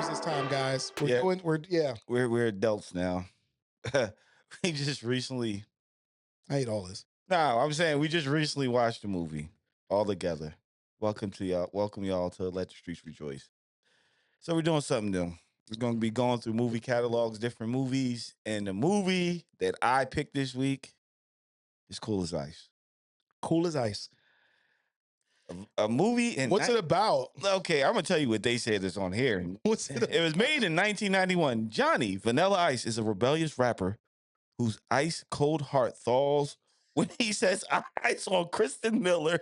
this time, guys. We're Yeah. doing. Yeah. We're adults now. We just recently. I hate all this. No, I'm saying we just recently watched the movie all together. Welcome to y'all. Welcome y'all to Let the Streets Rejoice. So we're doing something new. We're going to be going through movie catalogs, different movies, and the movie that I picked this week is Cool as Ice. Cool as ice. A movie and What's it about? Okay, I'm gonna tell you what they said is on here. What's it? It was made in 1991. Johnny Vanilla Ice is a rebellious rapper whose ice cold heart thaws when he says ice on Kristen Mintner.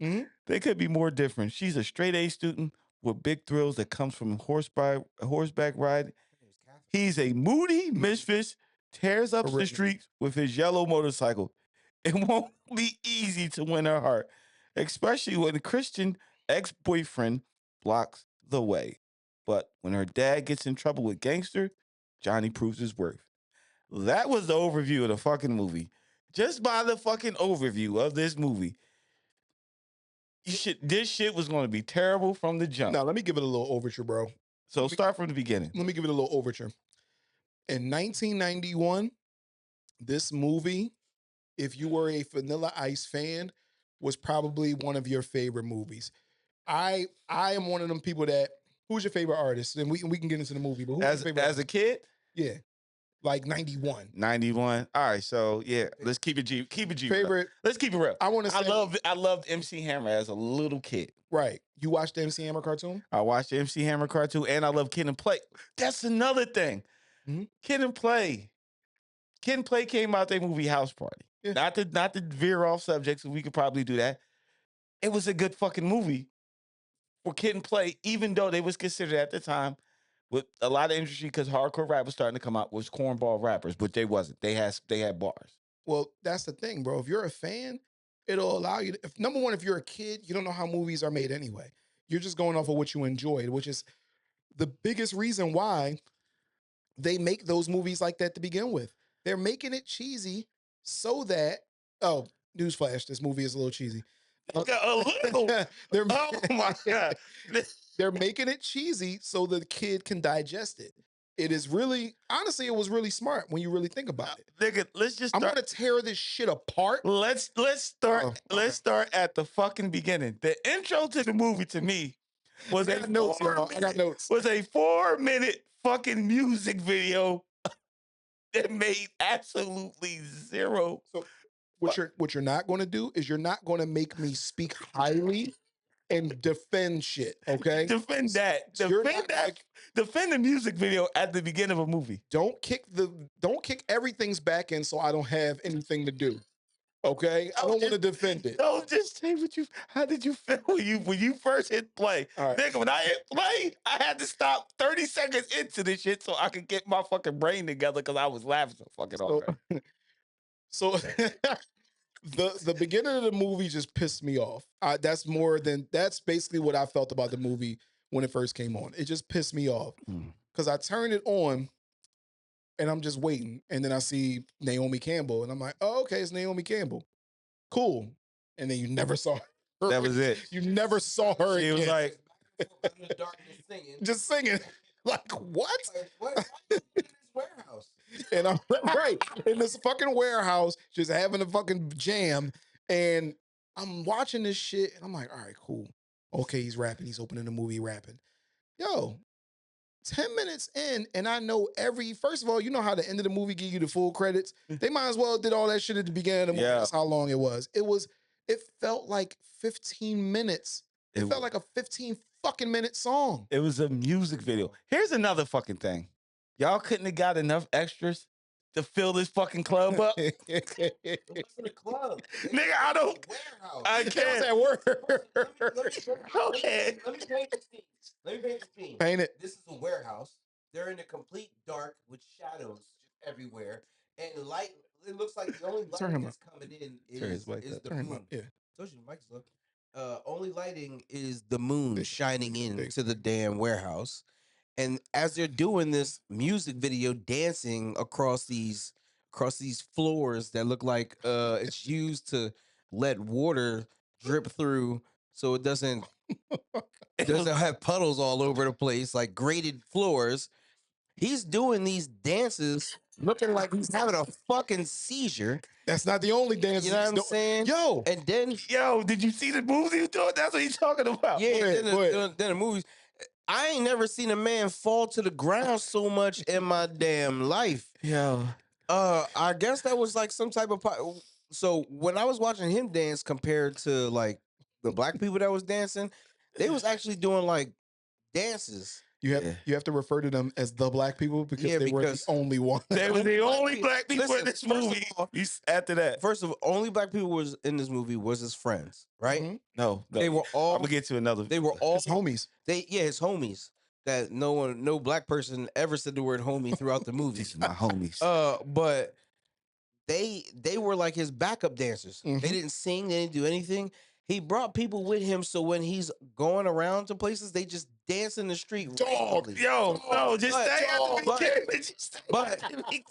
Mhm. They could be more different. She's a straight A student with big thrills that comes from horseback ride. He's a moody misfit, tears up the streets with his yellow motorcycle. It won't be easy to win her heart, especially when the Christian ex-boyfriend blocks the way. But when her dad gets in trouble with gangster, Johnny proves his worth. That was the overview of the fucking movie. Just by the fucking overview of this movie, this shit was going to be terrible from the jump. Now, let me give it a little overture, bro. So start from the beginning. Let me give it a little overture. In 1991, this movie, if you were a Vanilla Ice fan, was probably one of your favorite movies. I am one of them people that. Who's your favorite artist? And we can get into the movie. But who's your favorite As a kid? Yeah. Like 91. 91. All right, so yeah, let's keep it G. Keep it G. Favorite. Let's keep it real. I want to say I loved MC Hammer as a little kid. Right. You watched the MC Hammer cartoon? I watched the MC Hammer cartoon, and I love Kid and Play. That's another thing. Mm-hmm. Kid and Play. Kid and Play came out their movie House Party. Yeah. Not to veer off subjects, so we could probably do that. It was a good fucking movie for Kid and Play, even though they was considered at the time with a lot of industry because hardcore rap was starting to come out was cornball rappers, but they wasn't. They had bars. Well, that's the thing, bro. If you're a fan, it'll allow you to, number one, if you're a kid, you don't know how movies are made anyway. You're just going off of what you enjoyed, which is the biggest reason why they make those movies like that to begin with. They're making it cheesy so that, newsflash, this movie is a little cheesy. A little. Oh my God. They're making it cheesy so the kid can digest it. It is really, honestly, it was really smart when you really think about it. Nigga, let's just I'm gonna tear this shit apart. Let's start at the fucking beginning. The intro to the movie to me was I got notes. Was a 4-minute fucking music video that made absolutely zero. So what you're not going to do is you're not going to make me speak highly and defend shit, okay? Defend that. Defend the music video at the beginning of a movie. Don't kick everything's back in so I don't have anything to do. Okay? I don't want to defend it. Don't just say how did you feel when you first hit play? All right. Nigga, when I hit play, I had to stop 30 seconds into this shit so I could get my fucking brain together because I was laughing so fucking hard. So the beginning of the movie just pissed me off. That's basically what I felt about the movie when it first came on. It just pissed me off because I turned it on and I'm just waiting, and then I see Naomi Campbell, and I'm like, "Oh, okay, it's Naomi Campbell, cool." And then you never saw her. That was it. You never saw her. She was like, in the dark, just singing. Like what? What in this warehouse? And I'm right in this fucking warehouse, just having a fucking jam, and I'm watching this shit, and I'm like, all right, cool. Okay, he's rapping. He's opening the movie rapping. Yo, 10 minutes in, and I know first of all, you know how the end of the movie give you the full credits? They might as well did all that shit at the beginning of the movie. Yeah. That's how long it was. It felt like 15 minutes. It felt like a 15 fucking minute song. It was a music video. Here's another fucking thing. Y'all couldn't have got enough extras to fill this fucking club up. It wasn't a club. Nigga, I don't. Warehouse. I can't. That word. Go ahead. Let me paint the scene. Paint it. This is a warehouse. They're in the complete dark with shadows just everywhere. And light, it looks like the only light that's coming in is the moon. Yeah. Told you the mic's low. Only lighting is the moon shining into the damn warehouse. And as they're doing this music video, dancing across these floors that look like it's used to let water drip through so it doesn't doesn't have puddles all over the place, like graded floors. He's doing these dances looking like he's having a fucking seizure. That's not the only dance. You know what I'm saying? Yo, And then, Yo, did you see the moves he was doing? That's what he's talking about. yeah, Go ahead, then the movies. I ain't never seen a man fall to the ground so much in my damn life. Yo. I guess that was like some type of. So when I was watching him dance compared to like the black people that was dancing, they was actually doing like dances. You have to refer to them as the black people because Yeah, they were the because- only one. They were the only black people Listen, in this first of movie. all- After that. First of all, only black people was in this movie was his friends, right? Mhm. No. They were all. I'm gonna get to another. They were all His homies. his homies. That no black person ever said the word homie throughout the movie. These are my homies. But they were like his backup dancers. Mhm. They didn't sing, they didn't do anything. He brought people with him, so when he's going around to places, they just dance in the street. Dog, randomly. Yo, no, just But- stay at the but- beginning. Just stay but- at the beginning.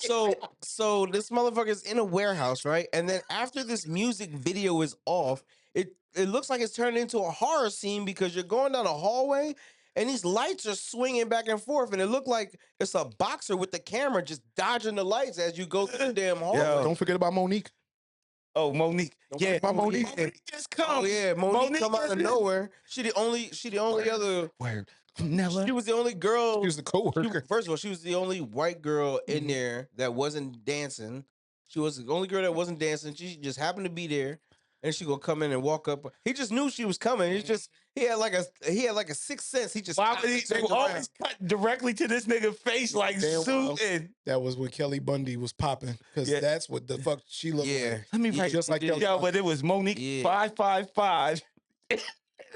So this motherfucker's in a warehouse, right? And then after this music video is off, it looks like it's turned into a horror scene because you're going down a hallway and these lights are swinging back and forth, and it looked like it's a boxer with the camera just dodging the lights as you go through the damn hallway. Yo. Don't forget about Monique. Oh, Monique. Don't Yeah, forget about Monique. Monique just comes. Oh yeah, Monique come out just of is- nowhere. She the only other. Word. Vanilla. She was the only girl. She was the co-worker. First of all, she was the only white girl in there that wasn't dancing. She was the only girl that wasn't dancing. She just happened to be there, and she gonna come in and walk up. He just knew she was coming. It's just he had like a sixth sense. He just Why would they turned always around. cut directly to this nigga face like Damn well. suited? That was when Kelly Bundy was popping because Yeah. that's what the fuck she looked Yeah. like. Let me Yeah, write just like did. Yo, but it was Monique Yeah. 555.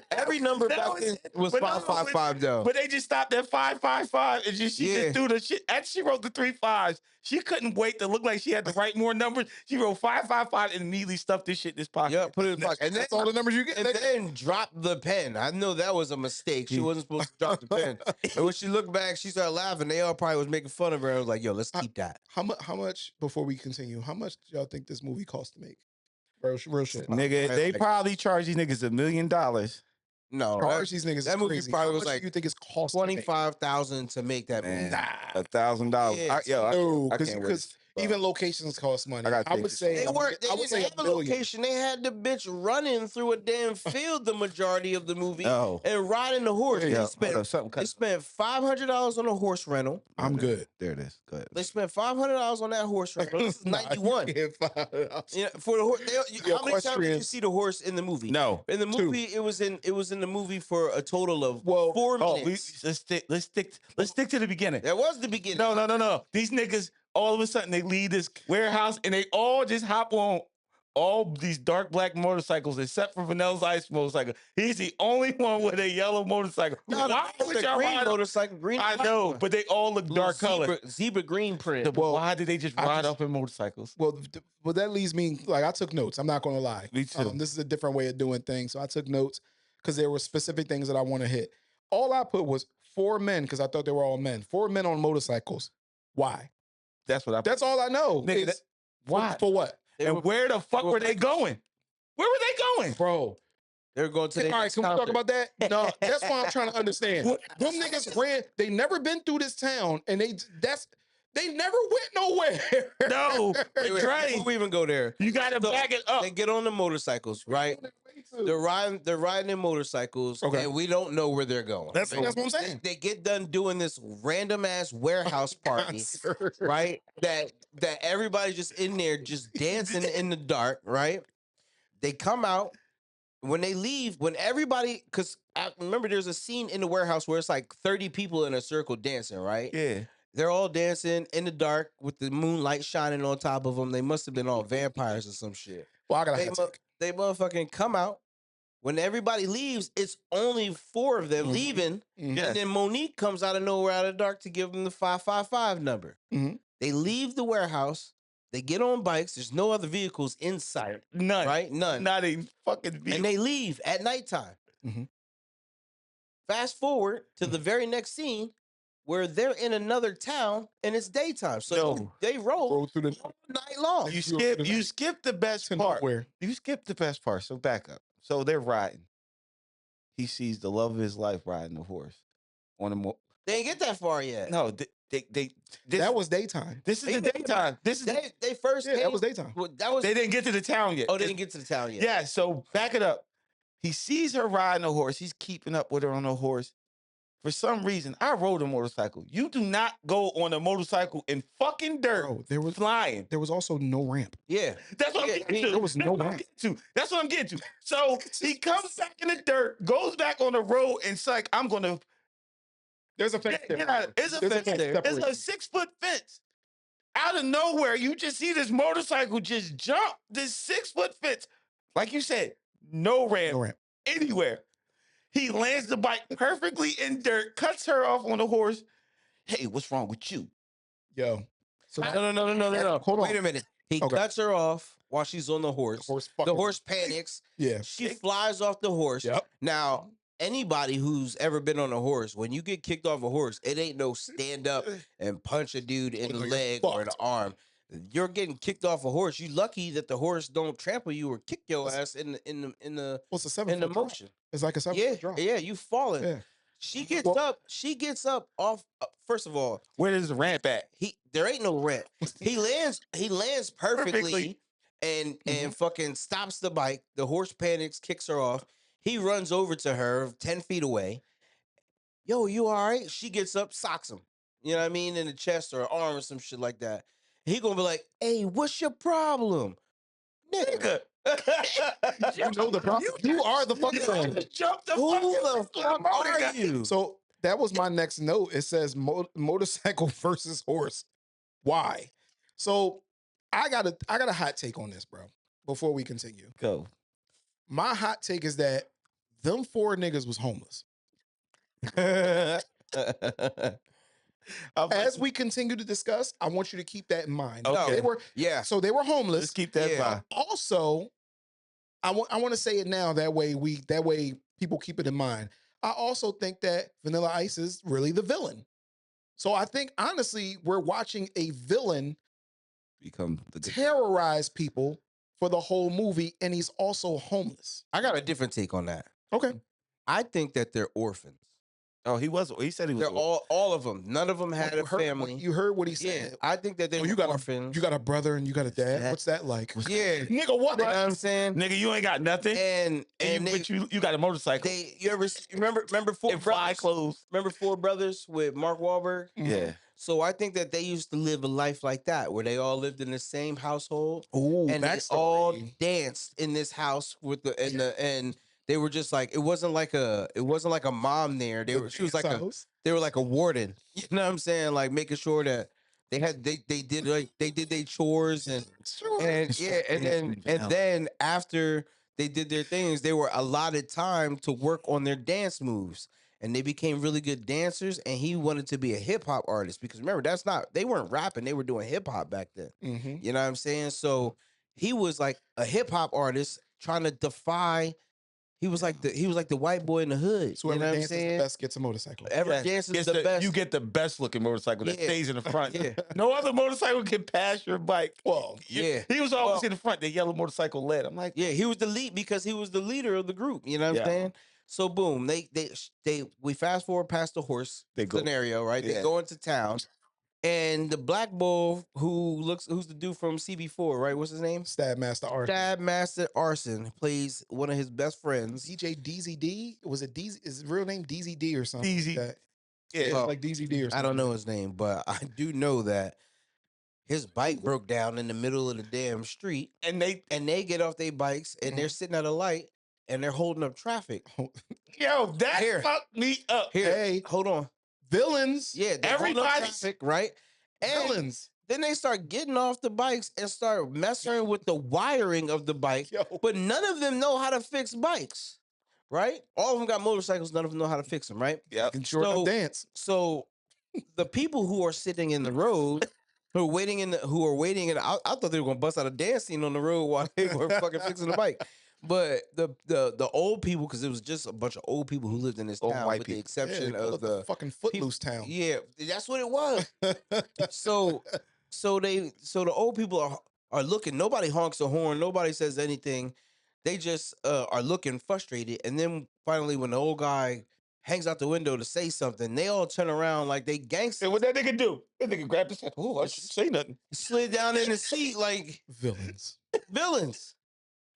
Every number That back was then it. was But no, 555 though. But they just stopped at 555 and she Yeah. just threw the shit. And she wrote the 3 5s. She couldn't wait to look like she had to write more numbers. She wrote 555 and immediately stuffed this shit in his pocket. Yeah, put it in the pocket. And then That's all the numbers you get. and then dropped the pen. I know that was a mistake. She wasn't supposed to drop the pen. And when she looked back, she started laughing. They all probably was making fun of her. I was like, yo, let's keep that. How much before we continue? How much do y'all think this movie cost to make? Real shit. Nigga, they probably charge these niggas $1 million. No, Charge these niggas. that is movie crazy. probably How was much like do you think it's cost? to make? 25,000 to make that movie. Man, $1,000. Yeah, No, I because can't wait. even locations cost money. I gotta I take would this. say They weren't. They I would didn't say have a $1 billion. location. They had the bitch running through a damn field the majority of the movie No. and riding the horse. Yeah, They spent something they spent $500 on a horse rental. I'm good. There it is. Go ahead. They spent $500 on that horse rental. This is 91. Nah, you get $5. Yeah, for the horse. Yo, How many times did you equestrians- see the horse in the movie? No. In the Two. movie, it was in the movie for a total of Well, 4 Oh, minutes. let's stick to the beginning. That was the beginning. No. These niggas, all of a sudden, they leave this warehouse and they all just hop on all these dark black motorcycles except for Vanilla Ice motorcycle. He's the only one with a yellow motorcycle. No, Why the would y'all green ride? motorcycle, green. I know, but they all look dark color. Zebra green print. Well, Why did they just I ride just- up in motorcycles? Well, that leads me like I took notes. I'm not going to lie. Me too. This is a different way of doing things, so I took notes because there were specific things that I want to hit. All I put was 4 men because I thought they were all men. 4 men on motorcycles. Why? That's what I. That's all I know. Nigga, is- why? For what, And where the fuck were they going? Where were they going? bro? They're going to the All right, can we talk about that? No, that's what I'm trying to understand. Them niggas ran. They never been through this town, and they never went nowhere. No, Wait, Trey, before we even go there, you got to So, back it up. they get on the motorcycles, right? They're riding in motorcycles, Okay. and we don't know where they're going. That's what I'm saying. They get done doing this random ass warehouse party, right? That everybody's just in there, just dancing in the dark, right? They come out. When they leave, when everybody, because I remember there's a scene in the warehouse where it's like 30 people in a circle dancing, right? Yeah. They're all dancing in the dark with the moonlight shining on top of them. They must have been all vampires or some shit. Well, I got They, to they motherfucking come out. When everybody leaves, it's only 4 of them Mhm. leaving. Yeah. And then Monique comes out of nowhere out of the dark to give them the 555 number. Mhm. They leave the warehouse. They get on bikes. There's no other vehicles in sight, None. right? None. Not a fucking And vehicle. they leave at nighttime. Mhm. Fast forward to the very next scene where they're in another town and it's daytime. So No. they roll roll through the all night long. You skip the best to part. nowhere. You skipped the best part. So back up. So they're riding. he sees the love of his life riding the horse on a They didn't get that far yet. No, That was daytime. This is the daytime. This is They first came. that was daytime. Well, that was they didn't get to the town yet. Oh, they didn't get to the town yet. Yeah, so back it up. He sees her riding a horse. He's keeping up with her on a horse. For some reason, I rode a motorcycle. You do not go on a motorcycle in fucking dirt. Bro, there was flying. There was also no ramp. Yeah. That's what I'm getting to. There was no ramp. That's what I'm getting to. So he comes back in the dirt, goes back on the road, and it's like, I'm going to. There's a fence there. It's a fence there. It's a 6-foot fence. Out of nowhere, you just see this motorcycle just jump this 6-foot fence. Like you said, no ramp anywhere. He lands the bike perfectly in dirt, cuts her off on the horse. Hey, what's wrong with you? Yo. So No. Hold on. Wait a minute. He cuts her off while she's on the horse. The horse panics. Yeah. She flies off the horse. Yep. Now, anybody who's ever been on a horse, when you get kicked off a horse, it ain't no stand up and punch a dude in the leg or the arm. You're getting kicked off a horse. You lucky that the horse don't trample you or kick your ass in the What's a 7-foot motion. It's like a 7-foot drop. Yeah, you falling. Yeah. She gets up off. First of all, where is the ramp at? There ain't no ramp. He lands perfectly. And fucking stops the bike. The horse panics, kicks her off. He runs over to her 10 feet away. Yo, you all right? She gets up, socks him. You know what I mean? In the chest or arm or some shit like that. He gonna be like, hey, what's your problem? Nigga. You know the problem. You are the fucking man. Jump the Who the fuck are you? So that was my next note. It says motorcycle versus horse. Why? So I got a hot take on this, bro. Before we continue, go. My hot take is that them 4 niggas was homeless. As we continue to discuss, I want you to keep that in mind. Okay. They were So they were homeless. Let's keep that in mind. Also, I want to say it now. That way people keep it in mind. I also think that Vanilla Ice is really the villain. So I think honestly, we're watching a villain become terrorize people for the whole movie, and he's also homeless. I got a different take on that. Okay. I think that they're orphans. Oh, he said he was. They're all of them. None of them had a family. You heard what he said. Yeah, I think that they're orphans. You got a brother and you got a dad. What's that like? Yeah, nigga, what? You know what I'm saying? Nigga, you ain't got nothing. But you got a motorcycle. You ever remember Four Brothers? Clothes. Remember Four Brothers with Mark Wahlberg? Yeah. So I think that they used to live a life like that, where they all lived in the same household. Ooh, and they all danced in this house with and they were just like, it wasn't like a mom there. They were like a warden. You know what I'm saying? Like making sure that they did their chores and then after they did their things, they were allotted time to work on their dance moves. And they became really good dancers, and he wanted to be a hip hop artist because remember, they weren't rapping, they were doing hip hop back then. Mm-hmm. You know what I'm saying? So he was like a hip hop artist trying to defy. He was like the white boy in the hood. So whoever dances the best gets a motorcycle. Whoever dances the best. You get the best looking motorcycle that stays in the front. Yeah. No other motorcycle can pass your bike. Well, yeah. He was always in the front. The yellow motorcycle led. I'm like, yeah, he was the lead because he was the leader of the group. You know what I'm saying? So boom, we fast forward past the horse scenario, right? Yeah. They go into town, and the black bull who's the dude from CB4, right? What's his name? Stab Master Arson plays one of his best friends. DJ DZD. Was it DZ? Is his real name DZD or something? DZ. Like that? Yeah, well, like DZD or something. I don't know his name, but I do know that his bike broke down in the middle of the damn street, and they get off their bikes and they're sitting at a light. And they're holding up traffic. Yo, that fucked me up. Hey, hold on. Villains. Yeah, everybody's traffic, right? And villains. Then they start getting off the bikes and start messing with the wiring of the bike. But none of them know how to fix bikes, right? All of them got motorcycles. None of them know how to fix them, right? Yeah. Dance. So the people who are sitting in the road. Who are waiting I thought they were gonna bust out a dance scene on the road while they were fucking fixing the bike. But the old people, because it was just a bunch of old people who lived in this town, with the exception of the fucking Footloose town. Yeah, that's what it was. so the old people are looking. Nobody honks a horn. Nobody says anything. they just are looking frustrated. And then finally, when the old guy hangs out the window to say something, they all turn around like they gangsters. And what that nigga do? That nigga grabbed his head. Oh, I shouldn't say nothing. Slid down in the seat like Villains. villains.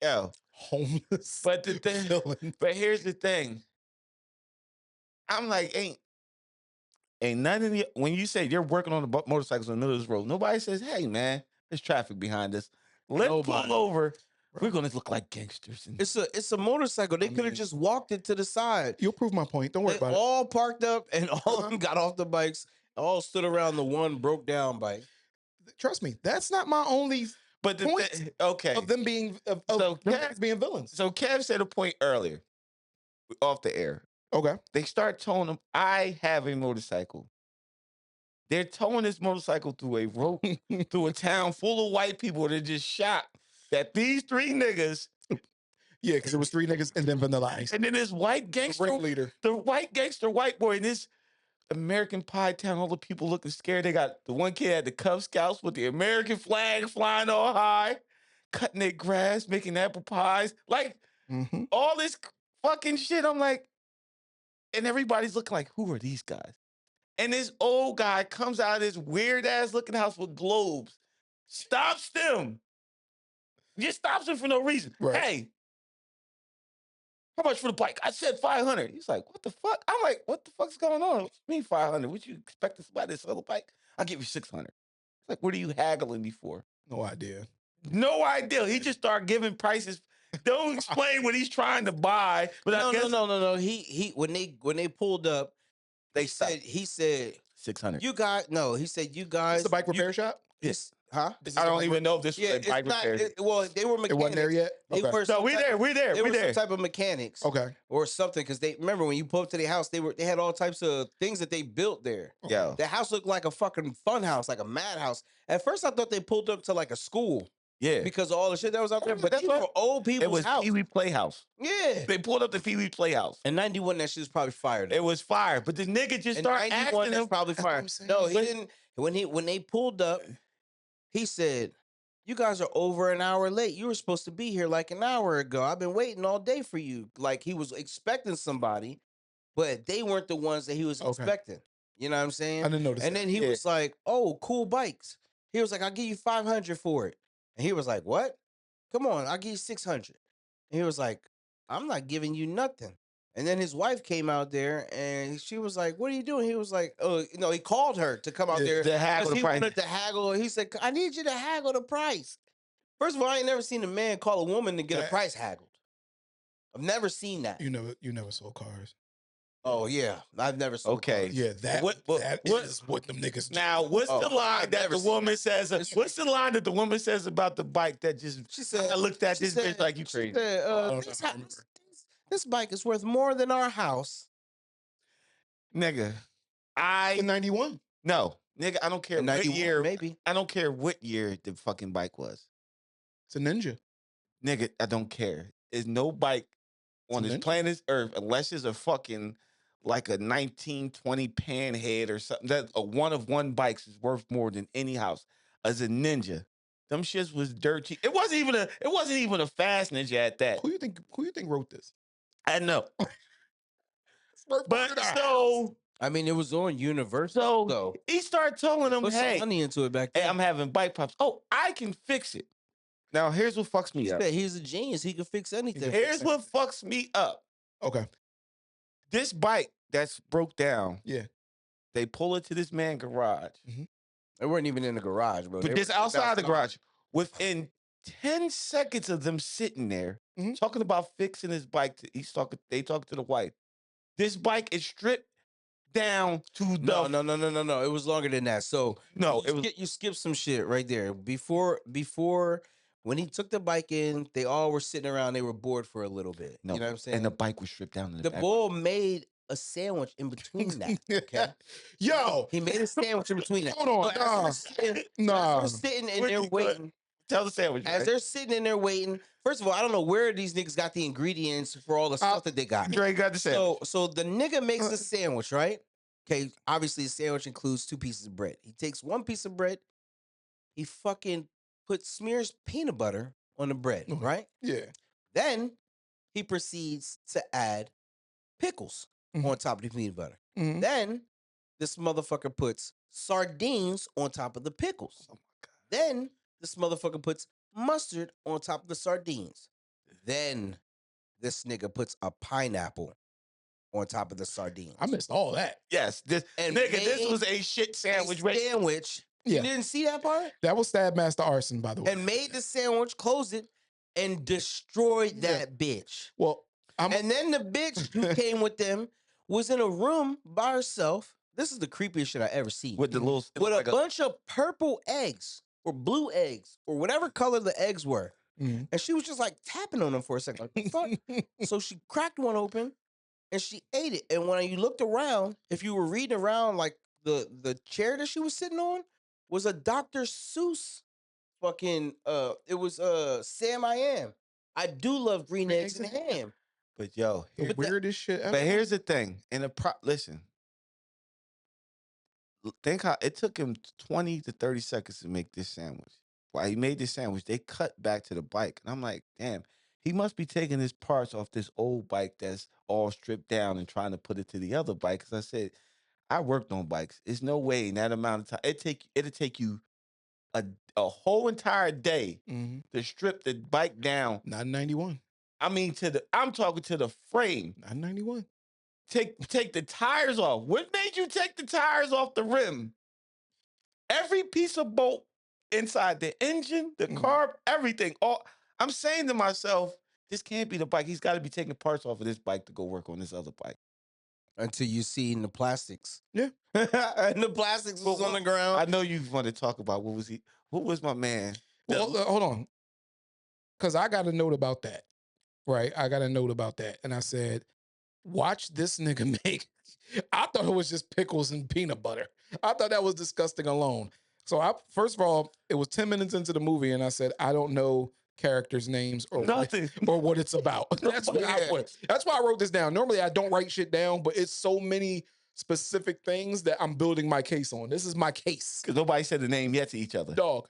Yo. Homeless. But the thing, villains. but here's the thing. I'm like, ain't none of the, when you say you're working on the motorcycles in the middle of this road, nobody says, hey man, there's traffic behind us. Let's pull over. We're gonna look like gangsters. And It's a motorcycle. They could have just walked it to the side. You'll prove my point. Don't worry about it. All parked up and all of them got off the bikes. All stood around the one broke down bike. Trust me, that's not my only but the point okay of them being being villains. So Kev said a point earlier, off the air. Okay. They start towing them. I have a motorcycle. They're towing this motorcycle through a road, through a town full of white people. They're just shocked that these three niggas. Yeah, because it was three niggas and then Vanilla Ice. And then this white gangster leader. The white gangster white boy in this American Pie town, all the people looking scared. They got the one kid had the Cub Scouts with the American flag flying all high, cutting their grass, making apple pies. Like, all this fucking shit. I'm like, and everybody's looking like, who are these guys? And this old guy comes out of this weird ass looking house with globes, stops them. Just stops him for no reason. Right. Hey, how much for the bike? I said 500. He's like, what the fuck? I'm like, what the fuck's going on? What you mean 500? What you expect to buy this other bike? I'll give you 600. It's like, what are you haggling me for? No idea. No idea. He just started giving prices. Don't explain what he's trying to buy. But No. He when they pulled up, he said 600. You guys, no, he said you guys. It's a bike repair shop? Yes. Huh? I don't even know if this was a bike repair. Well, they were mechanics. It wasn't there yet? They Okay. were No, we're there. They were some type of mechanics. Okay. Or something, because they remember when you pulled up to their house, they had all types of things that they built there. Yo. The house looked like a fucking fun house, like a madhouse. At first, I thought they pulled up to like a school. Yeah. Because of all the shit that was out there. But That's these were old people's It was house. Pee Wee Playhouse. Yeah. They pulled up the Pee Wee Playhouse. In 91, that shit was probably fired. It was fire. But the nigga just started asking him. Probably fired. No, he didn't. When they pulled up, he said, you guys are over an hour late. You were supposed to be here like an hour ago. I've been waiting all day for you. Like he was expecting somebody, but they weren't the ones that he was expecting. You know what I'm saying? I didn't notice And that. then he was like, oh, cool bikes. He was like, I'll give you 500 for it. And he was like, what? Come on, I'll give you 600. And he was like, I'm not giving you nothing. And then his wife came out there and she was like, what are you doing? He was like, oh, you know, he called her to come out there. To haggle the he price. wanted to haggle. He said, I need you to haggle the price. First of all, I ain't never seen a man call a woman to get a price haggled. I've never seen that. You never saw cars. Oh, yeah. I've never seen Okay. cars. Yeah, that is what them niggas do. Now, what's the line that the woman says? What's the line that the woman says about the bike that just She said, I looked at this bitch like you she crazy? said, this bike is worth more than our house. Nigga, in 91. No, nigga, I don't care In what 91, year. maybe. I don't care what year the fucking bike was. It's a Ninja. Nigga, I don't care. There's no bike on this planet Earth unless it's a fucking like a 1920 Panhead or something. That a one of one bikes is worth more than any house. As a Ninja, them shits was dirt cheap. It wasn't even a fast Ninja at that. Who you think wrote this? I know. But so I mean, it was on Universal. So he started telling them, put hey, some money into it back then. hey, I'm having bike pops. Oh, I can fix it. Now, here's what fucks me up. He's a genius. He can fix anything. Here's what fucks me up. Okay. This bike that's broke down. Yeah. They pull it to this man's garage. They weren't even in the garage, bro. But this outside the garage. Within 10 seconds of them sitting there, talking about fixing his bike, they talk to the wife. This bike is stripped down to the... No. It was longer than that. So no, you skipped some shit right there. Before when he took the bike in, they all were sitting around. They were bored for a little bit. No, you know what I'm saying? And the bike was stripped down. The bull made a sandwich in between that. Okay. Yo, he made a sandwich in between that. Hold on, They're sitting and they're waiting. Tell the sandwich. As they're sitting in there waiting. First of all, I don't know where these niggas got the ingredients for all the stuff that they got. Dre got the sandwich. So the nigga makes the sandwich, right? Okay, obviously the sandwich includes 2 pieces of bread. He takes 1 piece of bread, he fucking smears peanut butter on the bread, right? Yeah. Then he proceeds to add pickles on top of the peanut butter. Then this motherfucker puts sardines on top of the pickles. Oh my God. Then this motherfucker puts mustard on top of the sardines. Then this nigga puts a pineapple on top of the sardines. I missed all that. Yes, this was a shit sandwich. You didn't see that part? That was Stab Master Arson, by the way. And made the sandwich, closed it, and destroyed that bitch. Well, and then the bitch who came with them was in a room by herself. This is the creepiest shit I ever seen. With the little with a bunch of purple eggs or blue eggs or whatever color the eggs were. And she was just like tapping on them for a second. Like, fuck. So she cracked one open and she ate it. And when you looked around, if you were reading around, like the chair that she was sitting on was a Dr. Seuss fucking it was Sam I Am. I do love green eggs and ham. But yo, weirdest shit ever. But here's the thing. Listen. Think how it took him 20 to 30 seconds to make this sandwich. While he made this sandwich, they cut back to the bike. And I'm like, damn, he must be taking his parts off this old bike that's all stripped down and trying to put it to the other bike. Because I said, I worked on bikes. There's no way in that amount of time. It'll take you a whole entire day to strip the bike down. Not 91. I mean, I'm talking to the frame. Not 91. Take the tires off. What made you take the tires off the rim? Every piece of bolt inside the engine, the carb, everything. I'm saying to myself, this can't be the bike. He's got to be taking parts off of this bike to go work on this other bike. Until you see the plastics. Yeah. And the plastics was on the ground. I know you want to talk about what was my man? Well, hold on. Because I got a note about that. Right? I got a note about that. And I said, watch this nigga make. I thought it was just pickles and peanut butter. I thought that was disgusting alone. So first of all, it was 10 minutes into the movie, and I said, I don't know characters' names or nothing or what it's about. That's what I put. That's why I wrote this down. Normally I don't write shit down, but it's so many specific things that I'm building my case on. This is my case. Because nobody said the name yet to each other. Dog,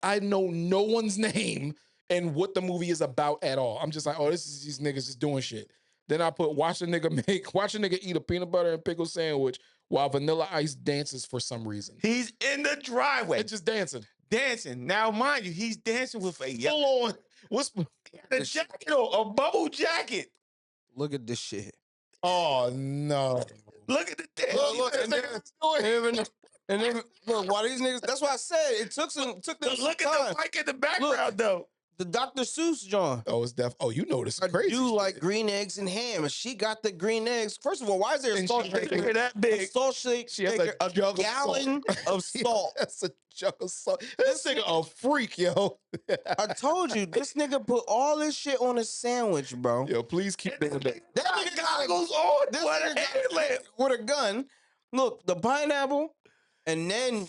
I know no one's name and what the movie is about at all. I'm just like, oh, this is these niggas just doing shit. Then I put watch a nigga eat a peanut butter and pickle sandwich while Vanilla Ice dances for some reason. He's in the driveway. It's just dancing. Now, mind you, he's dancing with a full on. What's the jacket on? A bubble jacket. Look at this shit. Oh no. Look at the dance. Look, and then look, why these niggas, that's why I said it took them look at the mic in the background though. The Dr. Seuss John. Oh, it's you know this is I crazy. do like green eggs and ham, and she got the green eggs. First of all, why is there a salt shaker that big? A salt shaker, a gallon of salt. That's a jug of salt. This nigga a freak, yo. I told you, this nigga put all this shit on a sandwich, bro. Yo, please keep doing that. That nigga goggles on. This nigga with a gun. Look, the pineapple. And then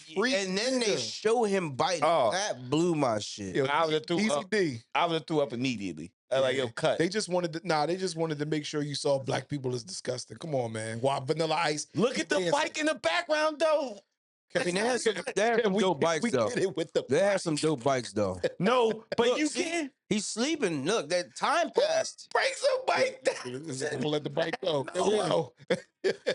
they show him biting. Oh. That blew my shit. Yo, I would have threw up. D. I would have threw up immediately. Like, yo, cut. They just wanted to make sure you saw black people as disgusting. Come on, man. Why Vanilla Ice? Look at the bike in the background, though. I mean, they have some dope bikes, though. They have some dope bikes, though. No, but look, you can't. He's sleeping. Look, that time passed. Break some bike down. We'll let the bike go. No.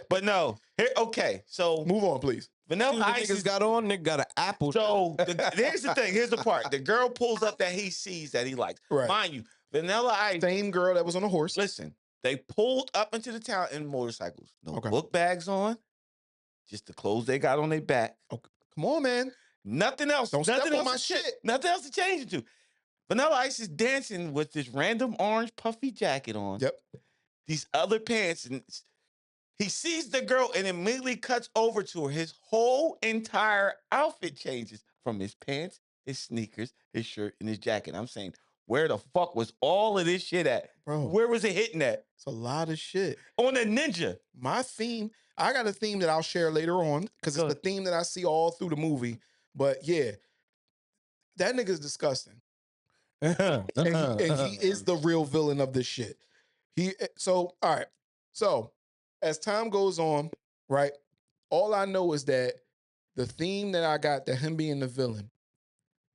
But no. Okay, so move on, please. Vanilla Ice niggas got on. Nigga got an apple. So here's the thing. Here's the part. The girl pulls up that he sees that he likes. Right. Mind you, Vanilla Ice. Same girl that was on a horse. Listen, they pulled up into the town in motorcycles. No book bags on. Just the clothes they got on their back. Okay. Come on, man. Nothing else. Don't nothing step else on my shit. Nothing else to change it to. Vanilla Ice is dancing with this random orange puffy jacket on. Yep. These other pants, and he sees the girl and immediately cuts over to her. His whole entire outfit changes from his pants, his sneakers, his shirt, and his jacket. I'm saying, where the fuck was all of this shit at? Bro. Where was it hitting at? It's a lot of shit. On a ninja. My theme, I got a theme that I'll share later on because it's the theme that I see all through the movie. But yeah, that nigga's disgusting. and he is the real villain of this shit. All right. So as time goes on, right, all I know is that the theme that I got, that him being the villain,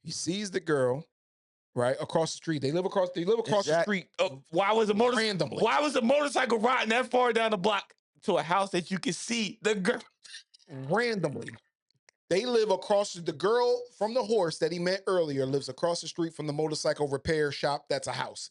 he sees the girl, right? Across the street. They live across the street. Why was a randomly? Why was a motorcycle riding that far down the block to a house that you can see the girl? Randomly. They live across the girl from the horse that he met earlier lives across the street from the motorcycle repair shop. That's a house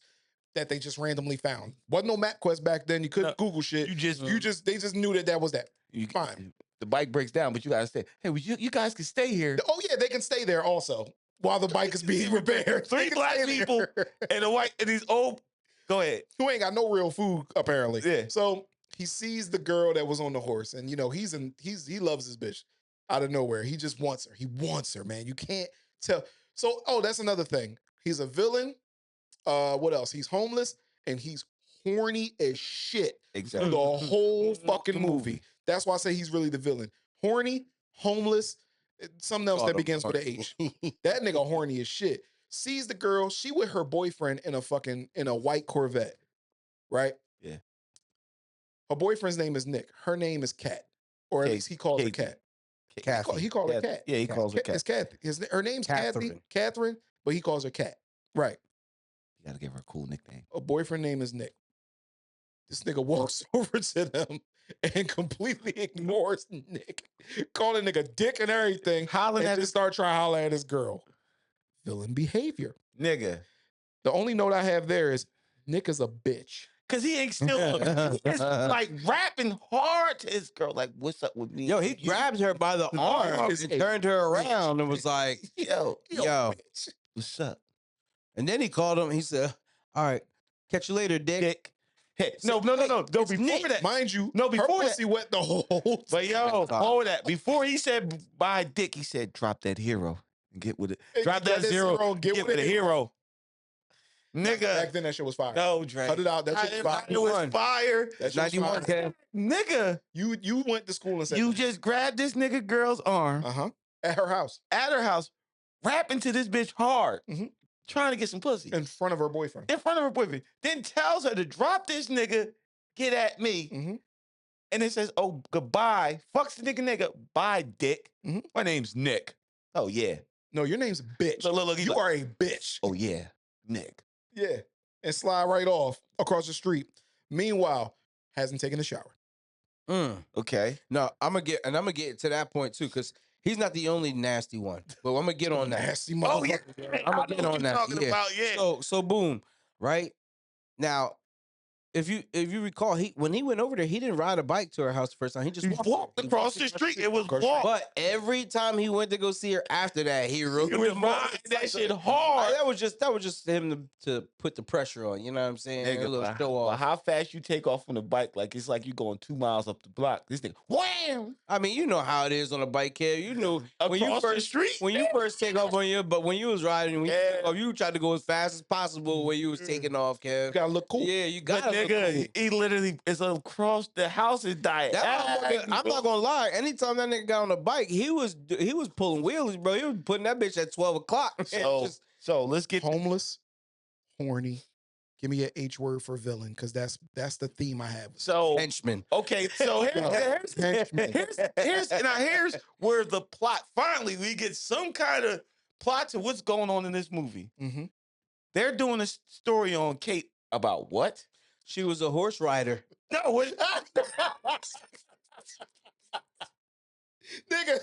that they just randomly found. Wasn't no MapQuest back then. You couldn't Google shit. They just knew that was that. Fine. The bike breaks down, but you gotta say, hey, you guys can stay here. Oh yeah, they can stay there also while the bike is being repaired. 3 black people and a white and these old. Go ahead. Who ain't got no real food apparently. Yeah. So he sees the girl that was on the horse, and he loves his bitch out of nowhere. He just wants her. He wants her, man. You can't tell. So that's another thing. He's a villain. What else? He's homeless and he's horny as shit. Exactly. The whole fucking movie. That's why I say he's really the villain. Horny, homeless, something else that begins with an H. That nigga horny as shit. Sees the girl, she with her boyfriend in a white Corvette, right? Yeah. Her boyfriend's name is Nick. Her name is Kat, or at least he calls her Kat. He calls her Kat. Yeah, he calls her Kat. It's Kathy. her name's Catherine, but he calls her Kat. Right. You gotta give her a cool nickname. A boyfriend name is Nick. This nigga walks over to them and completely ignores Nick, calling nigga dick and everything, and just start trying to holler at his girl. Villain behavior. Nigga. The only note I have there is Nick is a bitch. Cause he ain't still like rapping hard to his girl. Like, what's up with me? Yo, he grabbed her by the arm and turned her around and was like, yo, what's up? And then he called him. He said, all right, catch you later, dick. Hey, no. Before that, mind you, no, before her pussy wet the whole time. But yo, hold that. Before he said bye, dick, he said drop that hero and get with it. Drop that zero, get with a hero. Nigga. Back then that shit was fire. No, Dre. Cut it out. That shit was fire. It was fire. That shit was fire. Okay. Nigga. You went to school and said you just grabbed this nigga girl's arm. At her house. Rapping to this bitch hard. Trying to get some pussy. In front of her boyfriend. Then tells her to drop this nigga, get at me. And it says, oh, goodbye. Fucks the nigga. Bye, dick. My name's Nick. Oh, yeah. No, your name's bitch. Look, you are a bitch. Oh, yeah. Nick. Yeah. And slide right off across the street. Meanwhile, hasn't taken a shower. Okay. No, I'm gonna get to that point too, because he's not the only nasty one. But I'm gonna get on that. Nasty motherfucker. I'm gonna get on that. So boom, right? Now, if you recall, when he went over there, he didn't ride a bike to her house the first time. He just walked across the street. It was walk. But every time he went to go see her after that, he rode that shit hard. That was just him to put the pressure on. You know what I'm saying? Nigga, a little show off. Well, how fast you take off on the bike? Like it's like you going 2 miles up the block. This thing, wham! I mean, you know how it is on a bike, kid. You know when you first take off on but when you was riding, you tried to go as fast as possible when you was taking off, Kev. You gotta look cool. Yeah, you gotta look cool. cool. He literally is across the house is dying. I'm not gonna lie. Anytime that nigga got on the bike, he was pulling wheelies, bro. He was putting that bitch at 12 o'clock. So let's get homeless, horny. Give me an H word for villain, because that's the theme I have. So henchman. Okay, so here's where the plot finally we get some kind of plot to what's going on in this movie. They're doing a story on Kate about what? She was a horse rider. No, it's nigga.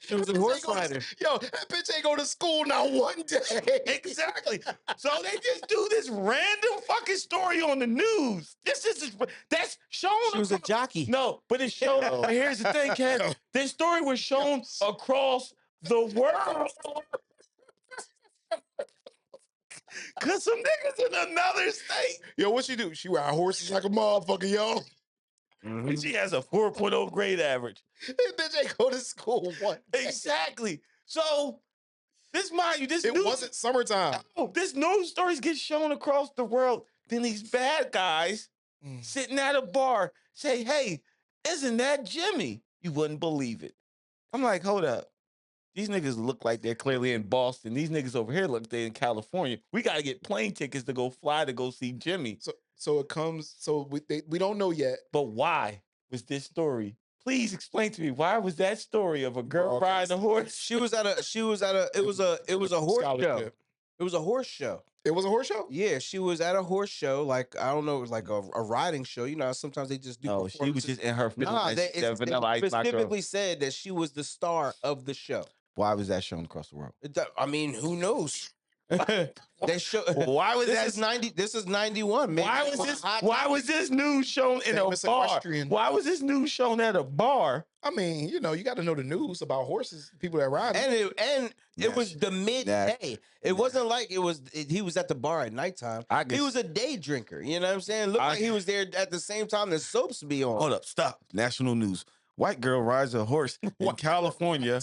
She was a horse rider. Yo, that bitch ain't go to school not one day. Exactly. So they just do this random fucking story on the news. That's shown. She was a jockey. No, but it's shown. But here's the thing, Ken. This story was shown across the world. Cause some niggas in another state. Yo, what she do? She ride horses like a motherfucker, yo. And she has a 4.0 grade average. That bitch ain't go to school one day. Exactly. So this wasn't summertime. No, this news stories get shown across the world. Then these bad guys sitting at a bar say, "Hey, isn't that Jimmy?" You wouldn't believe it. I'm like, hold up. These niggas look like they're clearly in Boston. These niggas over here look like they're in California. We got to get plane tickets to go see Jimmy. So it comes. So we don't know yet. But why was this story? Please explain to me, why was that story of a girl riding a horse? It was a horse show. It was a horse show. It was a horse show? Yeah, she was at a horse show. Like, I don't know, it was like a riding show. You know, how sometimes they just do. No, she was just in her feelings. Nah, and they, she said, Vanilla Ice, my girl. specifically said that she was the star of the show. Why was that shown across the world? I mean, who knows? They show. Why was this that? is 90. This is 91. Man. Why was this news shown in a Famous bar? equestrian. Why was this news shown at a bar? I mean, you know, you got to know the news about horses, people that ride. And it was the midday. It wasn't like he was at the bar at nighttime. He was a day drinker. You know what I'm saying? Looked like he was there at the same time the soaps be on. Hold up, stop. National news. White girl rides a horse in California,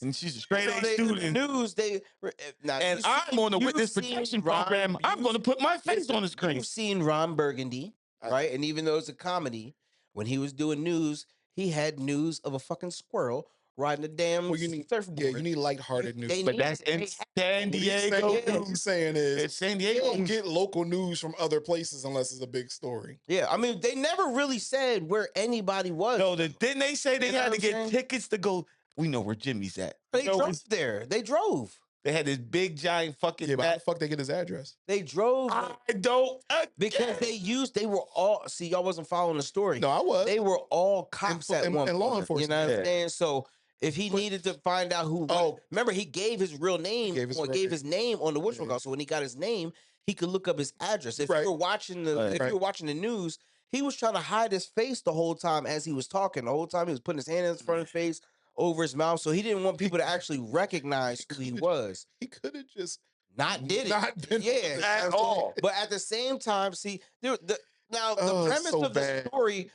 and she's a straight A student. The news, and I'm on the witness protection program. I'm going to put my face on the screen. You've seen Ron Burgundy, right? And even though it's a comedy, when he was doing news, he had news of a fucking squirrel riding a damn surfboard. Yeah, you need lighthearted news. But that's in San Diego. What he's saying is, it's San Diego. You don't get local news from other places unless it's a big story. Yeah, I mean, they never really said where anybody was. No, didn't they say they had to get tickets to go? We know where Jimmy's at. They drove there. They drove. They had this big giant fucking. Yeah, but how the fuck they get his address? They drove. I don't. Because they were all. See, y'all wasn't following the story. No, I was. They were all cops at one point. And law enforcement. You know what I'm saying? So if he needed to find out who, remember he gave his real name. Gave his name on the whatchamacallit. So when he got his name, he could look up his address. If you were watching the news, he was trying to hide his face the whole time as he was talking. The whole time he was putting his hand in front of his face, over his mouth, so he didn't want people to actually recognize who he was. He could have just not been at all. But at the same time, see, the premise of the story.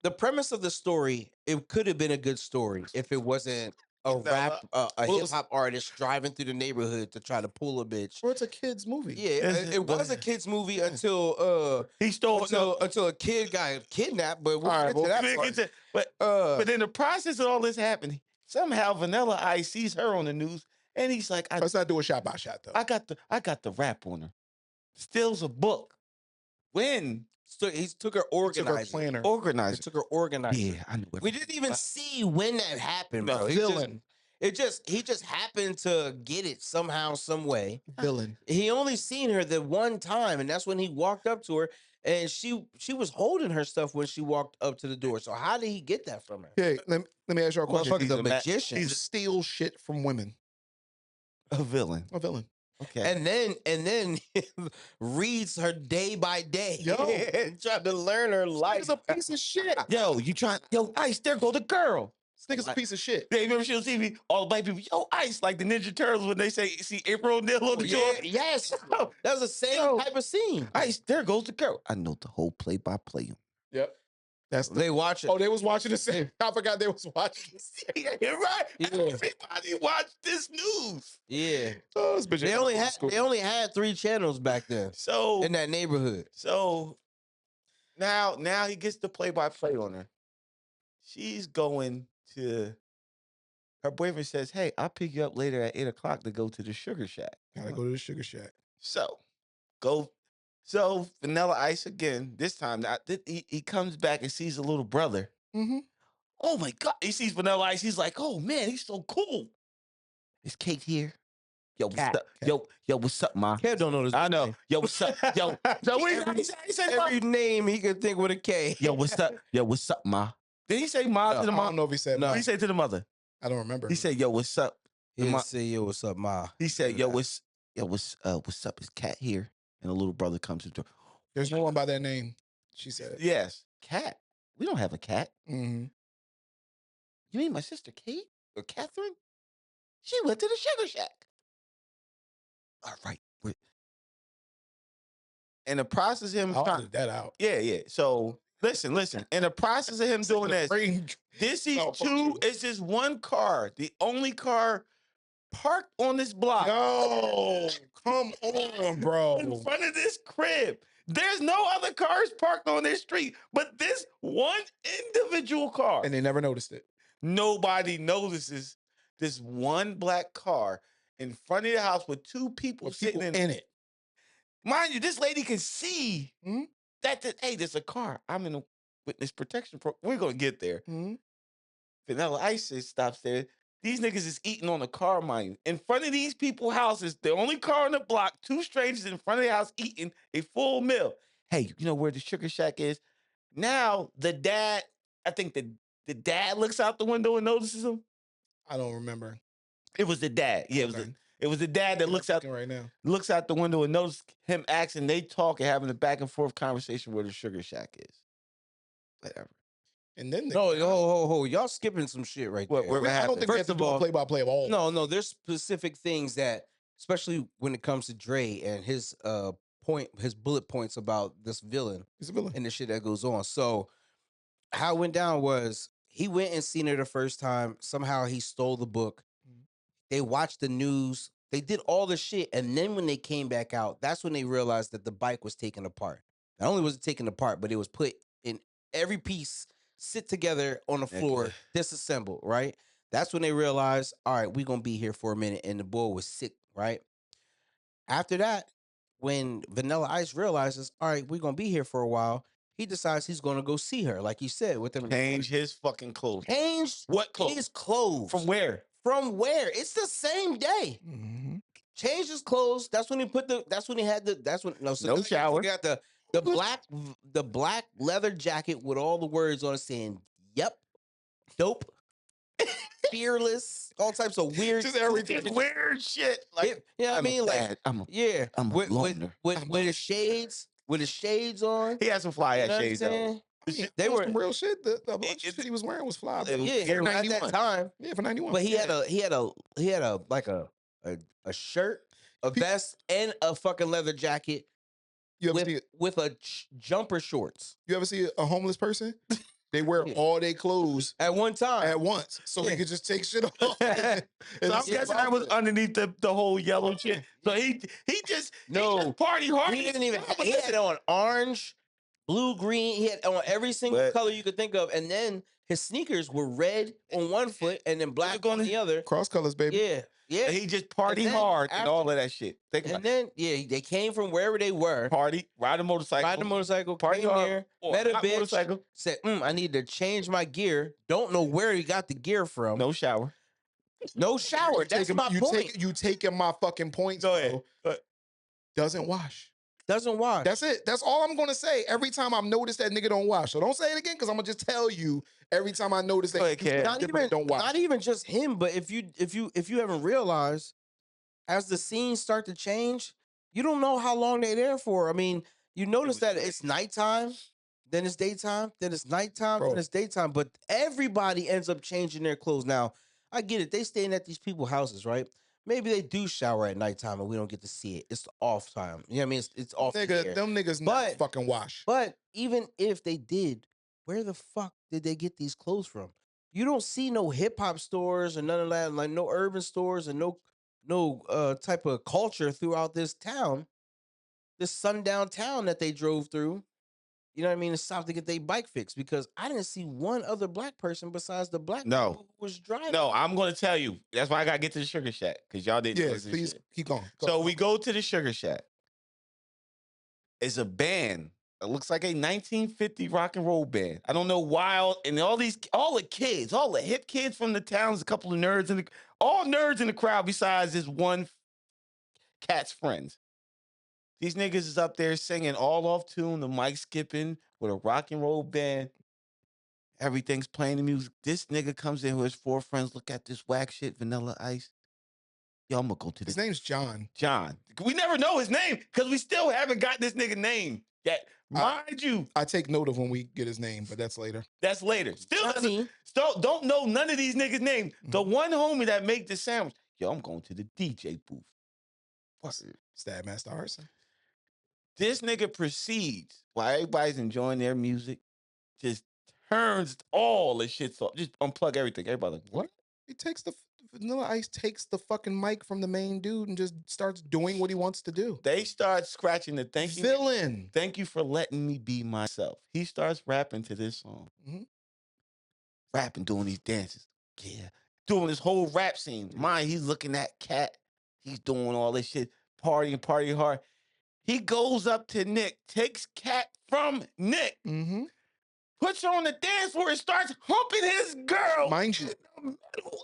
The premise of the story, it could have been a good story if it wasn't a hip hop artist driving through the neighborhood to try to pull a bitch. Or it's a kid's movie. Yeah, it was a kid's movie until he stole until a kid got kidnapped. But we'll get to that part. But in the process of all this happening, somehow Vanilla Ice sees her on the news, and he's like, "Let's not do a shot by shot, though. I got the rap on her. Steals a book. When?" So he took her organizing. Organizer. He took her organizing. Yeah, I know. We didn't even see when that happened, bro. Villain. He just happened to get it somehow, some way. Villain. He only seen her the one time, and that's when he walked up to her, and she was holding her stuff when she walked up to the door. So how did he get that from her? Hey, let me ask you a question. He's a magician. He steals shit from women. A villain. A villain. Okay. And then reads her day by day. And tried to learn her life. He's a piece of shit. Yo, Ice, there go the girl. This nigga's a piece of shit. Yeah, remember she on TV, all the white people, yo, Ice, like the Ninja Turtles when they see April O'Neil on the joint. Yes. That was the same type of scene. Ice, there goes the girl. I know the whole play-by-play. Yep. They watch it. Oh, they was watching the same. I forgot they was watching the same. Yeah, you're right. Yeah. Everybody watched this news. Yeah. Oh, this bitch they only had 3 channels back then. So in that neighborhood. So now he gets the play-by-play on her. She's going to her boyfriend says, "Hey, I'll pick you up later at 8:00 to go to the Sugar Shack." Gotta go to the Sugar Shack. So go. So Vanilla Ice again. This time, he comes back and sees a little brother. Mm-hmm. Oh my God! He sees Vanilla Ice. He's like, "Oh man, he's so cool." Is Kate here? Yo, what's up? Yo, what's up, ma? Kev don't know this. I know. Yo, what's up? Yo, every name he could think with a K. Yo, what's up? Yo, what's up, ma? Did he say ma to the mom? I don't know if he said ma. What did he say to the mother? I don't remember. He said, "Yo, what's up?" He didn't say, "Yo, what's up, ma?" He said, what's up? Is Cat here?" And the little brother comes to the door. There's no one by that name. She said, "Yes, Cat. We don't have a cat." Mm-hmm. You mean my sister Kate or Catherine? She went to the Sugar Shack. All right. In the process of him trying to that out. Yeah. So listen. In the process of him doing this, this is it's just one car, the only car parked on this block. No, come on, bro. In front of this crib. There's no other cars parked on this street, but this one individual car. And they never noticed it. Nobody notices this one black car in front of the house with 2 people sitting in it. Mind you, this lady can see that, hey, there's a car. I'm in a witness protection program. We're going to get there. Mm-hmm. Vanilla Ice stops there. These niggas is eating on the car, mind you. In front of these people's houses, the only car on the block, two strangers in front of the house eating a full meal. Hey, you know where the Sugar Shack is? Now, the dad, I think the dad looks out the window and notices him. I don't remember. It was the dad. Yeah, Okay. it was the dad that looks out right now. Looks out the window and notices him asking. They talk and having a back and forth conversation where the Sugar Shack is. Whatever. And then ho, y'all skipping some shit right there. I don't think we have to do a play-by-play of all. No, there's specific things that, especially when it comes to Dre and his bullet points about this villain. He's a villain. And the shit that goes on. So how it went down was he went and seen her the first time. Somehow he stole the book. They watched the news. They did all the shit. And then when they came back out, that's when they realized that the bike was taken apart. Not only was it taken apart, but it was put in every piece, sit together on the floor, disassembled, right? That's when they realized, all right, we're going to be here for a minute. And the boy was sick, right? After that, when Vanilla Ice realizes, all right, we're going to be here for a while, he decides he's going to go see her, like you said. With them. Change his fucking clothes. Change what clothes? His clothes. From where? From where? It's the same day. Mm-hmm. Changed his clothes. That's when he put the. That's when he had the. That's when no shower. He got the black leather jacket with all the words on it saying "Yep, dope, fearless," all types of weird, just everything, weird shit. Like, you know what I mean? Like, I'm with a his shades, with his shades on. He had some fly ass shades on. They were some real shit. The shit he was wearing was fly. Yeah, at that time. Yeah, for 91. But he had a like a shirt, a vest, and a fucking leather jacket. With a jumper shorts. You ever see a homeless person? They wear all their clothes at one time, at once, so they could just take shit off. So I'm guessing that was underneath the whole yellow shit. So he just party hard. He didn't even. He had on orange, blue, green. He had on every single color you could think of, and then his sneakers were red on one foot and then black on the other. Cross colors, baby. Yeah. Yeah, he just party hard and all of that shit. They came from wherever they were. Party, ride a motorcycle, party hard, met a bitch, motorcycle. Said, I need to change my gear. Don't know where he got the gear from. No shower. That's my point. You taking my fucking points. Go ahead. Doesn't wash. That's it. That's all I'm gonna say. Every time I've noticed that nigga don't wash. So don't say it again, because I'm gonna just tell you every time I notice that don't wash. Not even just him, but if you haven't realized, as the scenes start to change, you don't know how long they're there for. I mean, you notice that it's nighttime, then it's daytime, then it's nighttime, then it's daytime. But everybody ends up changing their clothes. Now, I get it. They staying at these people's houses, right? Maybe they do shower at nighttime and we don't get to see it. It's the off time. You know what I mean? It's off. Them niggas not fucking wash. But even if they did, where the fuck did they get these clothes from? You don't see no hip hop stores or none of that, like no urban stores and no type of culture throughout this town, this sundown town that they drove through. You know what I mean? To stop to get their bike fixed, because I didn't see one other black person besides the black people who was driving. No, I'm going to tell you. That's why I got to get to the Sugar Shack, because y'all didn't. Yes, please keep going. So we go to the Sugar Shack. It's a band. It looks like a 1950 rock and roll band. I don't know why. And all the kids, all the hip kids from the towns, a couple of nerds all nerds in the crowd besides this one cat's friends. These niggas is up there singing all off tune, the mic skipping with a rock and roll band. Everything's playing the music. This nigga comes in with his 4 friends. Look at this whack shit, Vanilla Ice. Yo, I'm gonna go to His name's John. John. We never know his name because we still haven't got this nigga name yet. Mind you. I take note of when we get his name, but that's later. That's later. Still don't know none of these niggas' names. Mm-hmm. The one homie that make the sandwich. Yo, I'm going to the DJ booth. Stab Master Arson. This nigga proceeds, while everybody's enjoying their music, just turns all the shit off. Just unplug everything. Everybody like, what? He takes Vanilla Ice takes the fucking mic from the main dude and just starts doing what he wants to do. They start scratching the thank you. Villain. Thank you for letting me be myself. He starts rapping to this song. Mm-hmm. Rapping, doing these dances. Yeah. Doing this whole rap scene. Mind, he's looking at Cat. He's doing all this shit. Partying hard. He goes up to Nick, takes Cat from Nick, puts her on the dance floor and starts humping his girl. Mind you,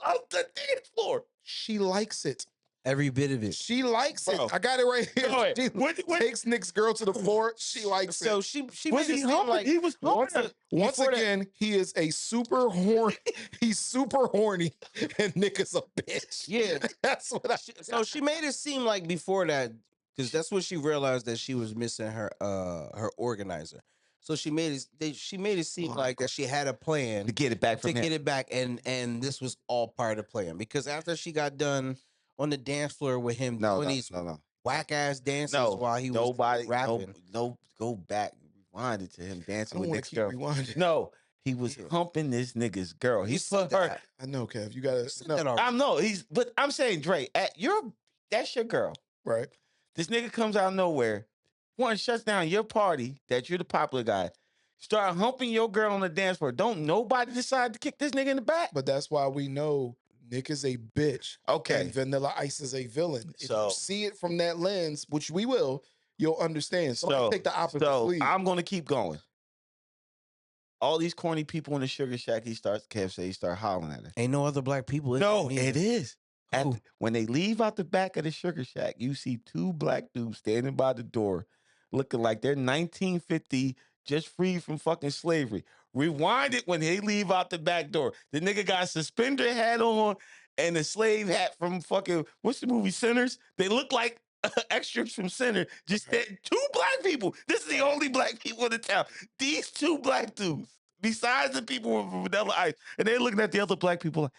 of the dance floor. She likes it. Every bit of it. She likes Bro. it. I got it right here. Go ahead. She What- takes Nick's girl to the floor. She likes So it. she Was made it he seem humping? like He was humping. Once before that- again, he is a super horny. He's super horny, and Nick is a bitch. Yeah. That's what I. So she made it seem like before that, because that's when she realized that she was missing her organizer. So she made it seem like that she had a plan To get it back to from him. get it back, and this was all part of the plan. Because after she got done on the dance floor with him doing these whack ass dances while he was rapping, go back, rewind it to him dancing I don't with want Nick's to keep girl. rewinding. No, he was humping this nigga's girl. You He said put her. that. I know, Kev. You gotta. Said No, that already. I know but I'm saying, Dre, that's your girl. right. This nigga comes out of nowhere. One shuts down your party that you're the popular guy. Start humping your girl on the dance floor. Don't nobody decide to kick this nigga in the back. But that's why we know Nick is a bitch. Okay. And Vanilla Ice is a villain. If So- you see it from that lens, which we will, you'll understand. So I take the opposite sleeve. I'm gonna keep going. All these corny people in the Sugar Shack, Kev said he started hollering at her. Ain't no other black people. in No, there it neither. is. Who? When they leave out the back of the Sugar Shack, you see two black dudes standing by the door, looking like they're 1950, just free from fucking slavery. Rewind it when they leave out the back door. The nigga got a suspender hat on and a slave hat from fucking, what's the movie, Sinners? They look like extras from Sinner. Just two black people. This is the only black people in the town. These two black dudes, besides the people from Vanilla Ice, and they're looking at the other black people like,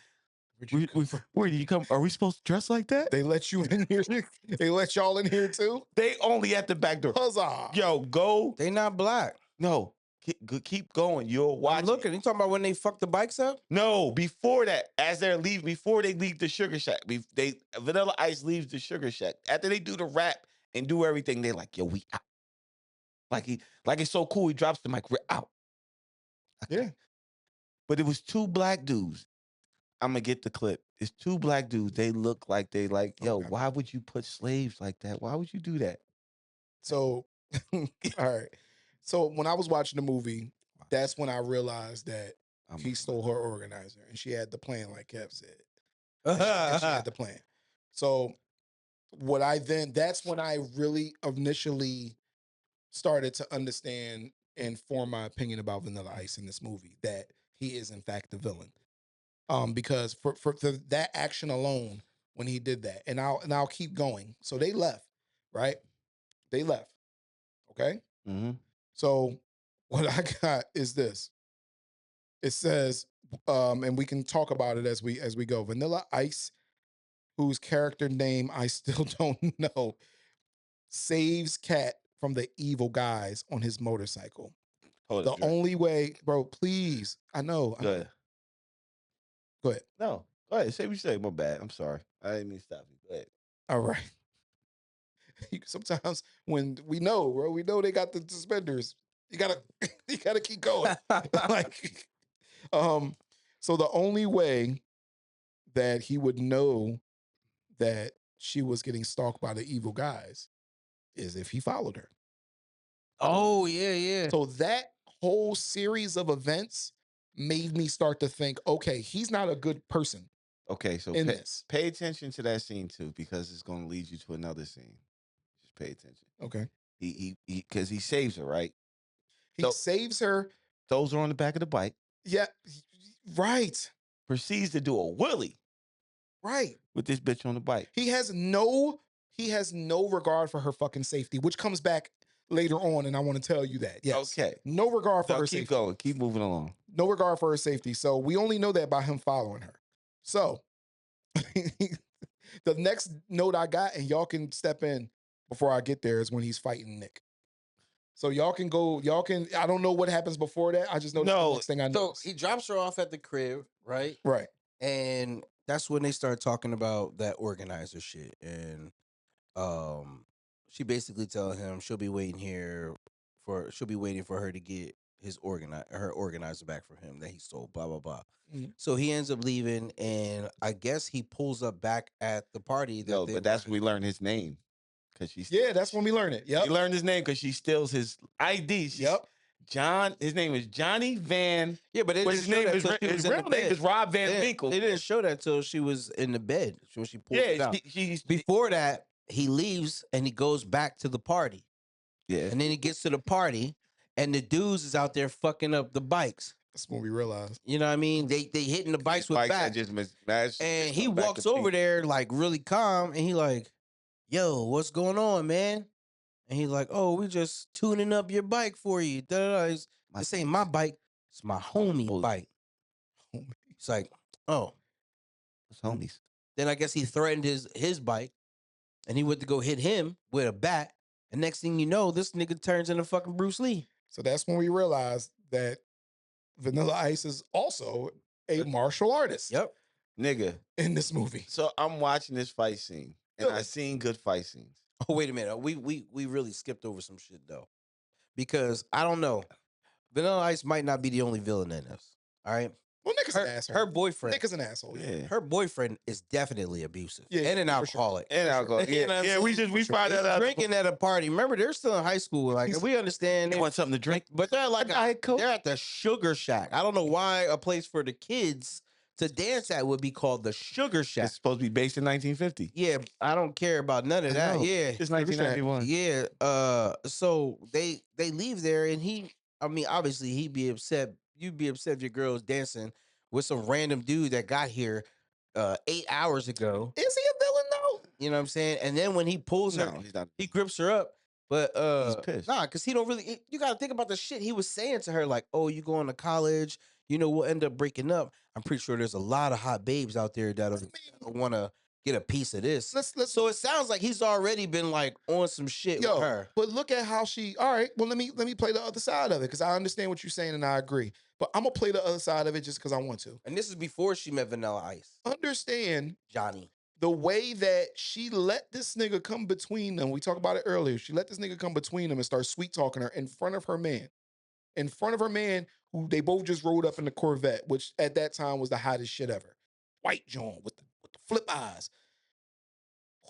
where do you come? Are we supposed to dress like that? They let you in here. They let y'all in here too. They only at the back door. Huzzah! Yo, go. They not black. No, keep going. You'll watch. I'm looking. You talking about when they fuck the bikes up? No, before that, before they leave the Sugar Shack, Vanilla Ice leaves the Sugar Shack. After they do the rap and do everything, they're like, yo, we out. Like it's so cool. He drops the mic. We're out. Yeah. But it was two black dudes. I'm gonna get the clip. It's two black dudes. They look like yo, Okay. why would you put slaves like that? Why would you do that? So, all right. So when I was watching the movie, that's when I realized that he stole her organizer, and she had the plan, like Kev said. And she had the plan. So that's when I really initially started to understand and form my opinion about Vanilla Ice in this movie, that he is in fact the villain. Because for that action alone, when he did that, and I'll keep going. So they left, right? They left. Okay. Mm-hmm. So what I got is this. It says, and we can talk about it as we go. Vanilla Ice, whose character name I still don't know, saves Cat from the evil guys on his motorcycle. Hold The it, Dre. only way, bro, please. I know. Go ahead. Go ahead. No, go ahead. Say what you say. My bad. I'm sorry. I didn't mean to stop you. Go ahead. All right. Sometimes when we know, bro, we know they got the suspenders. You gotta keep going. Like, so the only way that he would know that she was getting stalked by the evil guys is if he followed her. Oh, yeah. So that whole series of events made me start to think, okay, he's not a good person Okay, so in this. pay attention to that scene too, because it's going to lead you to another scene. Just pay attention. Okay. Because he saves her, right? He saves her. Those are on the back of the bike. Yeah. Right. Proceeds to do a wheelie Right. with this bitch on the bike. He has no regard for her fucking safety, which comes back later on, and I want to tell you that. Yes. Okay. No regard for So her keep safety. going. Keep moving along. No regard for her safety. So we only know that by him following her. So the next note I got, and y'all can step in before I get there, is when he's fighting Nick. So y'all can, I don't know what happens before that. I just know that's the next thing I know. So he drops her off at the crib, right? Right. And that's when they start talking about that organizer shit. And she basically tells him she'll be waiting for her to get her organizer back from him that he stole, blah, blah, blah. Mhm. So he ends up leaving, and I guess he pulls up back at the party. But that's when we learn his name. Yeah, that's when we learn it. Yep. We learned his name because she steals his ID. Yep. His name is Johnny Van. Yeah, but His name is his real name is Rob Van Winkle. They didn't show that till she was in the bed when she pulled it out. Before that, he leaves and he goes back to the party. Yeah, and then he gets to the party, and the dudes is out there fucking up the bikes. That's when we realized. You know what I mean? They hitting the bikes with bats. And he walks over there like really calm, and he like, "Yo, what's going on, man?" And he's like, "Oh, we just tuning up your bike for you. This ain't my bike. It's my homie bike." It's like, oh, it's homies. Then I guess he threatened his bike, and he went to go hit him with a bat. And next thing you know, this nigga turns into fucking Bruce Lee. So that's when we realized that Vanilla Ice is also a martial artist. Yep. Nigga. In this movie. So I'm watching this fight scene, and I seen good fight scenes. Oh, wait a minute. We really skipped over some shit, though. Because, I don't know, Vanilla Ice might not be the only villain in this. All right? Well, Nick is an asshole. Her boyfriend. Nick is an asshole. Yeah. Her boyfriend is definitely abusive. Yeah, and an alcoholic. Sure. And alcoholic. Yeah, you know yeah. We find that out. Drinking at a party. Remember, they're still in high school. Like, we understand. They want something to drink. But they're like, they're at the Sugar Shack. I don't know why a place for the kids to dance at would be called the Sugar Shack. It's supposed to be based in 1950. Yeah, I don't care about none of that. Yeah. It's 1991. Yeah. So they leave there, and obviously he'd be upset. You'd be upset if your girl's dancing with some random dude that got here 8 hours ago. Is he a villain though? You know what I'm saying? And then when he pulls her, he's not. He grips her up. But he's pissed. Nah, because he don't really. You got to think about the shit he was saying to her, like, "Oh, you going to college? You know, we'll end up breaking up." I'm pretty sure there's a lot of hot babes out there that'll want to get a piece of this. So it sounds like he's already been like on some shit with her. But look at how she. All right, well let me play the other side of it because I understand what you're saying and I agree. But I'm gonna play the other side of it just because I want to. And this is before she met Vanilla Ice. Understand Johnny. The way that she let this nigga come between them. We talked about it earlier. She let this nigga come between them and start sweet talking her in front of her man. In front of her man, who they both just rode up in the Corvette, which at that time was the hottest shit ever. White John with the flip eyes.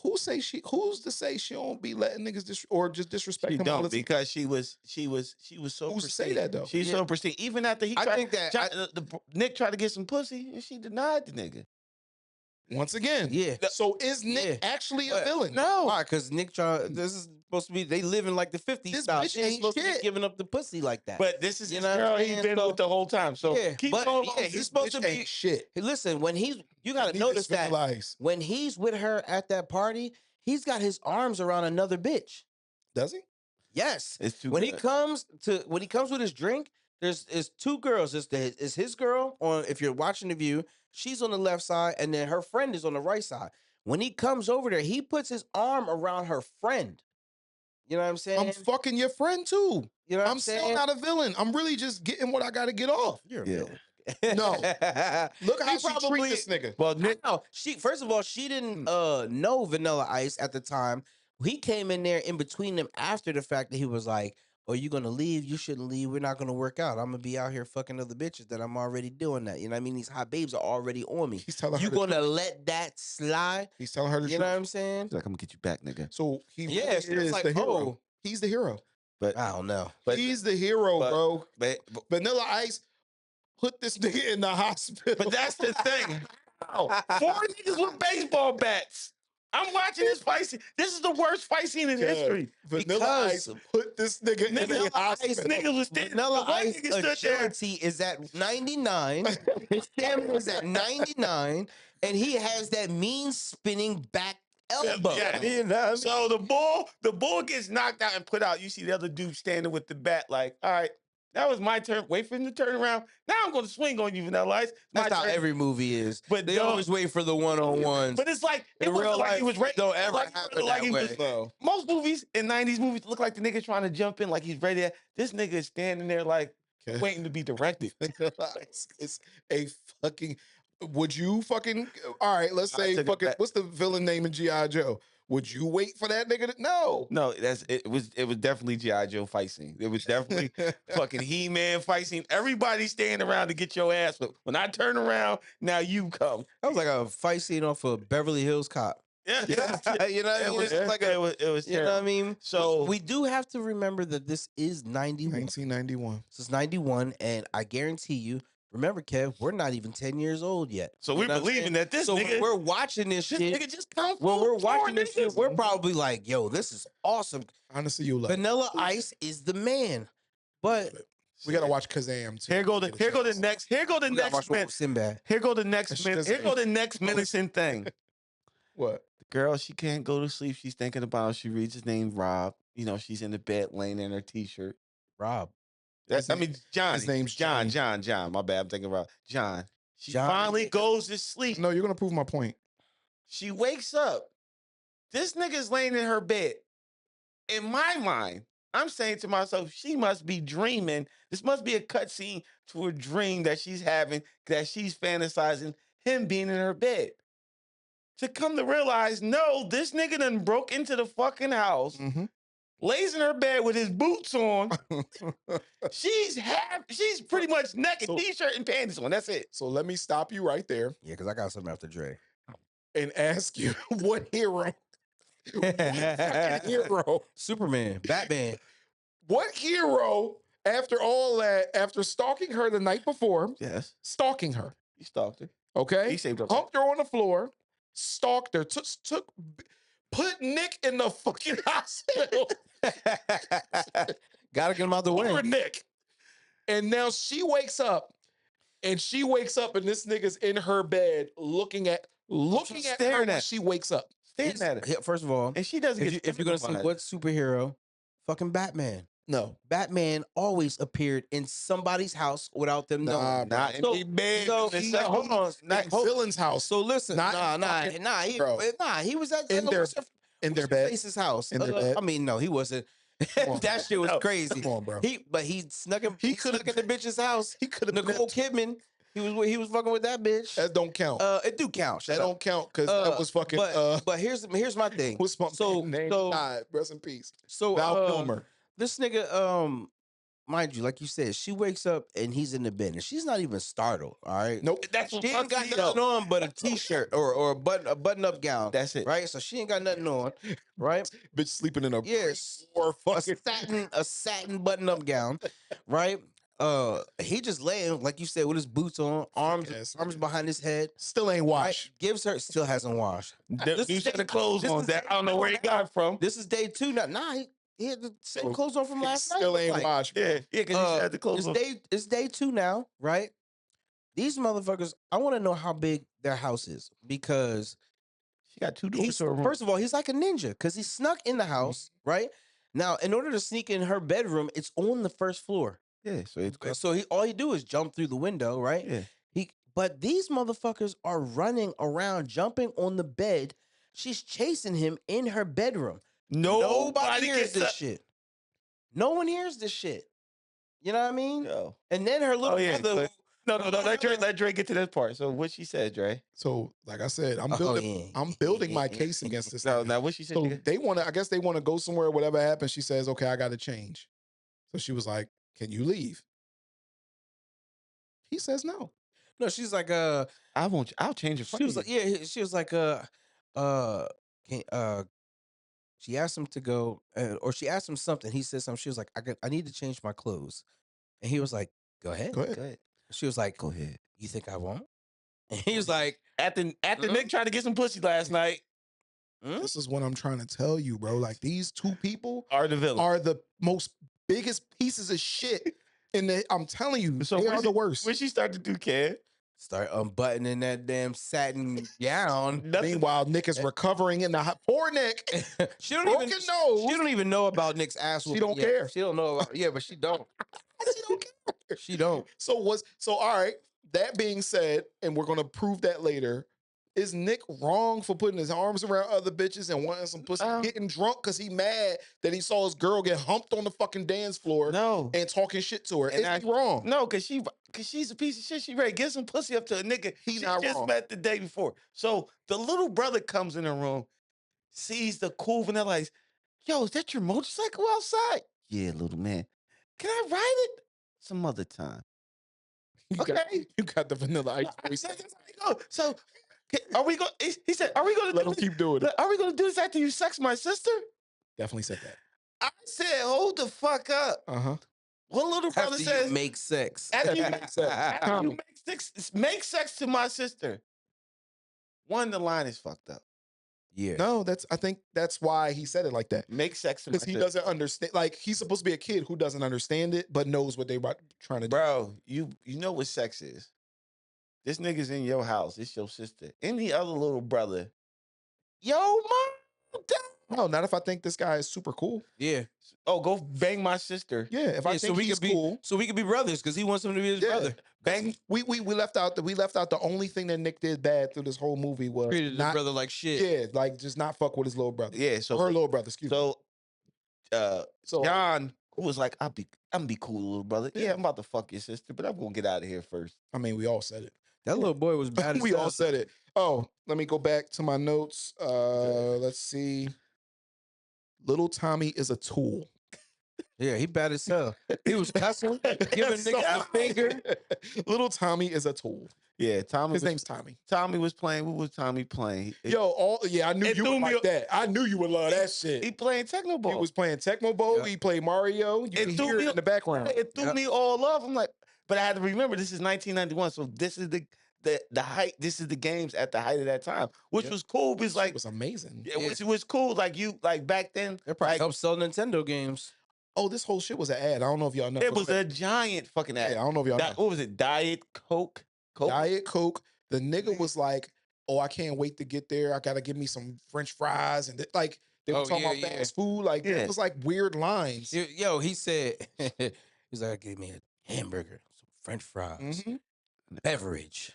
Who's to say she don't be letting niggas just disrespect she him? Don't because she was so. Who's pristine. to say that though? She's so pristine. Even after Nick tried to get some pussy and she denied the nigga. Once again, yeah. So is Nick actually a villain? No, why? Because Nick this is supposed to be they live in like the 50s this style. Bitch She ain't supposed to be giving up the pussy like that. But this is his girl he's been with the whole time. So keep going. Yeah, he's supposed to be shit. Hey, listen, when you got to notice that when he's with her at that party, he's got his arms around another bitch. Does he? Yes. It's too when good. he comes with his drink, there's two girls. It's his girl on. If you're watching the view, she's on the left side, and then her friend is on the right side. When he comes over there, he puts his arm around her friend. You know what I'm saying? I'm fucking your friend too. You know what I'm still not a villain. I'm really just getting what I got to get off. You're a villain. No. Look how she treat this nigga. Well, Nick, first of all, she didn't know Vanilla Ice at the time. He came in there in between them after the fact that he was like, "Oh, you gonna leave? You shouldn't leave. We're not gonna work out. I'm gonna be out here fucking other bitches that I'm already doing that." You know what I mean? These hot babes are already on me. He's telling her you gonna let that slide? He's telling her the You truth. know what I'm saying? He's like, I'm gonna get you back, nigga. So he it's is like, the hero. oh. He's the hero. But I don't know. But he's the hero, bro. But Vanilla Ice put this nigga in the hospital. But that's the thing. 4 niggas with baseball bats. I'm watching this fight scene. This is the worst fight scene in history. Vanilla Ice put this nigga in the hospital. Niggas was standing. Vanilla Ice agility is at 99. His stamina is at 99, and he has that mean spinning back elbow. Yeah. You know what I mean? So the bull gets knocked out and put out. You see the other dude standing with the bat, like, all right, that was my turn. Wait for him to turn around. Now I'm going to swing on you, Vanilla Ice. That's how every movie is. But they always wait for the one-on-ones. But it's like in real life, he was ready. Don't ever happen that way. Most movies in 90s movies look like the nigga trying to jump in like he's ready. This nigga is standing there like waiting to be directed. It's a fucking. Would you fucking? All right, let's say fucking. What's the villain name in G.I. Joe? Would you wait for that nigga to no? No, it was definitely G.I. Joe fight scene. It was definitely fucking He-Man fight scene. Everybody standing around to get your ass. But when I turn around, now you come. That was like a fight scene off of Beverly Hills Cop. Yeah, You know what I mean? It's just like it was you know what I mean? So we do have to remember that this is 91. 1991. This is 91, and I guarantee you, remember, Kev, we're not even 10 years old yet. So You we're know what I'm believing saying? that this so nigga, when we're watching this this shit. nigga just come When we're full watching this shit, niggas. we're probably like, yo, this is awesome. Honestly, you love it. Vanilla Ice is the man. But We gotta watch Kazam too. Here go the next we gotta watch Sinbad. Here go the next That's min- just- here go the next menacing thing. What? The girl, she can't go to sleep. She's thinking about it. She reads his name, Rob. You know, she's in the bed laying in her t-shirt. Rob. John. His name's John. Johnny. John. My bad. I'm thinking about John. She Johnny. finally goes to sleep. No, you're gonna prove my point. She wakes up. This nigga's laying in her bed. In my mind, I'm saying to myself, she must be dreaming. This must be a cutscene to a dream that she's having, that she's fantasizing him being in her bed. To come to realize, no, this nigga done broke into the fucking house, lays in her bed with his boots on. She's pretty much naked, t-shirt and panties on. That's it. So let me stop you right there Yeah, because I got something after Dre. and ask you what hero? What fucking hero? Superman, Batman. What hero, after all that, after stalking her the night before, Yes. stalking her, He stalked her. okay? He saved her. Humped her on the floor, stalked her, put Nick in the fucking hospital. Gotta get him out the way. Poor Nick. And now she wakes up, and this nigga's in her bed looking at staring her when at- she wakes up. Staring at her. First of all, And she doesn't if you're gonna say what superhero, fucking Batman. No. Batman always appeared in somebody's house without them knowing. Nah, bro. Not in the bed. Hold on. Not villain's house. So listen, Not fucking- bro. he was at In their bed. Face's house. In their bed. I mean, no, he wasn't. on, That shit was crazy. Come on, bro. He snuck him. He could've- snuck in the bitch's house. He could have Nicole Kidman. He was fucking with that bitch. That don't count. It do count. That don't count because that was fucking. But here's my thing. What's my name? God, rest in peace. So Val Kilmer. This nigga, mind you, like you said, she wakes up and he's in the bed and she's not even startled. All right. Nope. That's She ain't got nothing on but a t-shirt or a button-up gown. That's it. Right? So she ain't got nothing on. Right? Bitch sleeping in a Yes. or A fucking satin button-up gown. Right? He just laying, like you said, with his boots on, arms behind his head. still ain't Right? washed. Gives her, still hasn't washed. New set of clothes this on is- that. I don't know where he got it from. This is day 2 now. Nah, he had the same clothes on from last night. Still Look ain't like. washed. Yeah, because he had the clothes on. It's day 2 now, right? These motherfuckers, I want to know how big their house is because She got 2 doors he's, to her room. first of all, he's like a ninja because he snuck in the house, right? Now, in order to sneak in her bedroom, it's on the first floor. Yeah, so it's So all he do is jump through the window, right? Yeah. But these motherfuckers are running around, jumping on the bed. She's chasing him in her bedroom. Nobody hears gets this up. shit. No one hears this shit. You know what I mean? Yo. And then her little brother. No. Let Dre get to that part. So what she said, Dre? So, like I said, I'm Oh, building. yeah. I'm building my case against this. No, nigga. now what she said? So nigga? they want to. I guess they want to go somewhere. Whatever happens, she says, "Okay, I got to change." So she was like, "Can you leave?" He says no. No, she's like, I'll change it for she you. was like, yeah, she was like, she asked him to go, or she asked him something. He said something. She was like, I need to change my clothes. And he was like, go ahead. Go ahead. Go ahead. She was like, Go ahead. you think I won't? And he was like, After Nick tried to get some pussy last night, This is what I'm trying to tell you, bro. Like these two people are the villain. are the most biggest pieces of shit. I'm telling you, they are the worst. When she started to do care, start unbuttoning that damn satin gown. Meanwhile, Nick is recovering in the poor Nick. She don't Broken even nose. She don't even know about Nick's ass. She don't care. She don't know. About, yeah, but she don't. She don't care. She don't. So all right. That being said, and we're gonna prove that later. Is Nick wrong for putting his arms around other bitches and wanting some pussy, getting drunk because he mad that he saw his girl get humped on the fucking dance floor? No. And talking shit to her. And Is he wrong? No, because she's a piece of shit. She ready to give some pussy up to a nigga He she not just wrong. met the day before. So the little brother comes in the room, sees the cool vanilla ice. Yo, is that your motorcycle outside? Yeah, little man. Can I ride it? Some other time. You got the vanilla ice voice. So Are we going? He said, "Are we going to Let him keep doing it. Are we going to do this after you sex my sister?" Definitely said that. I said, "Hold the fuck up." One little brother After says, you make sex. After you Tommy. make sex to my sister. One, the line is fucked up. Yeah. No, I think that's why he said it like that. Make sex to my Because sister. he doesn't understand. Like, he's supposed to be a kid who doesn't understand it, but knows what they're trying to do. Bro, you know what sex is. This nigga's in your house. It's your sister. Any other little brother. Yo, mom. No, not if I think this guy is super cool. Yeah. Oh, go bang my sister. Yeah, if I think he's cool. So we could be brothers because he wants him to be his brother. Bang. We left out the only thing that Nick did bad through this whole movie was Treated his brother like shit. Yeah, like just not fuck with his little brother. Yeah, so her little brother, excuse me. So John was like, I'm gonna be cool, little brother. Yeah, I'm about to fuck your sister, but I'm gonna get out of here first. I mean, we all said it. That little boy was bad. We all said it. Oh, let me go back to my notes. Let's see. Little Tommy is a tool. Yeah, he bad as hell. He was cussing, giving niggas the finger. Little Tommy is a tool. Yeah, Tommy. His name's Tommy. Tommy was playing. What was Tommy playing? I knew you would like that. I knew you would love that shit. He playing Techno Bowl. He was playing Techno Bowl. Yeah. He played Mario. You can hear it in the background. It threw me all off. I'm like, but I had to remember this is 1991, so this is the height. This is the games at the height of that time, which was cool. Because like, it was amazing. Yeah, it was cool. Like back then, it probably helped sell Nintendo games. Oh, this whole shit was an ad. I don't know if y'all know. It was a giant fucking ad. Yeah, I don't know if y'all know. What was it? Diet Coke? Diet Coke. The nigga was like, "Oh, I can't wait to get there. I gotta give me some French fries." And like they were talking about fast food. Like it was like weird lines. Yo, he said, he's like, "Give me a hamburger, some French fries, beverage."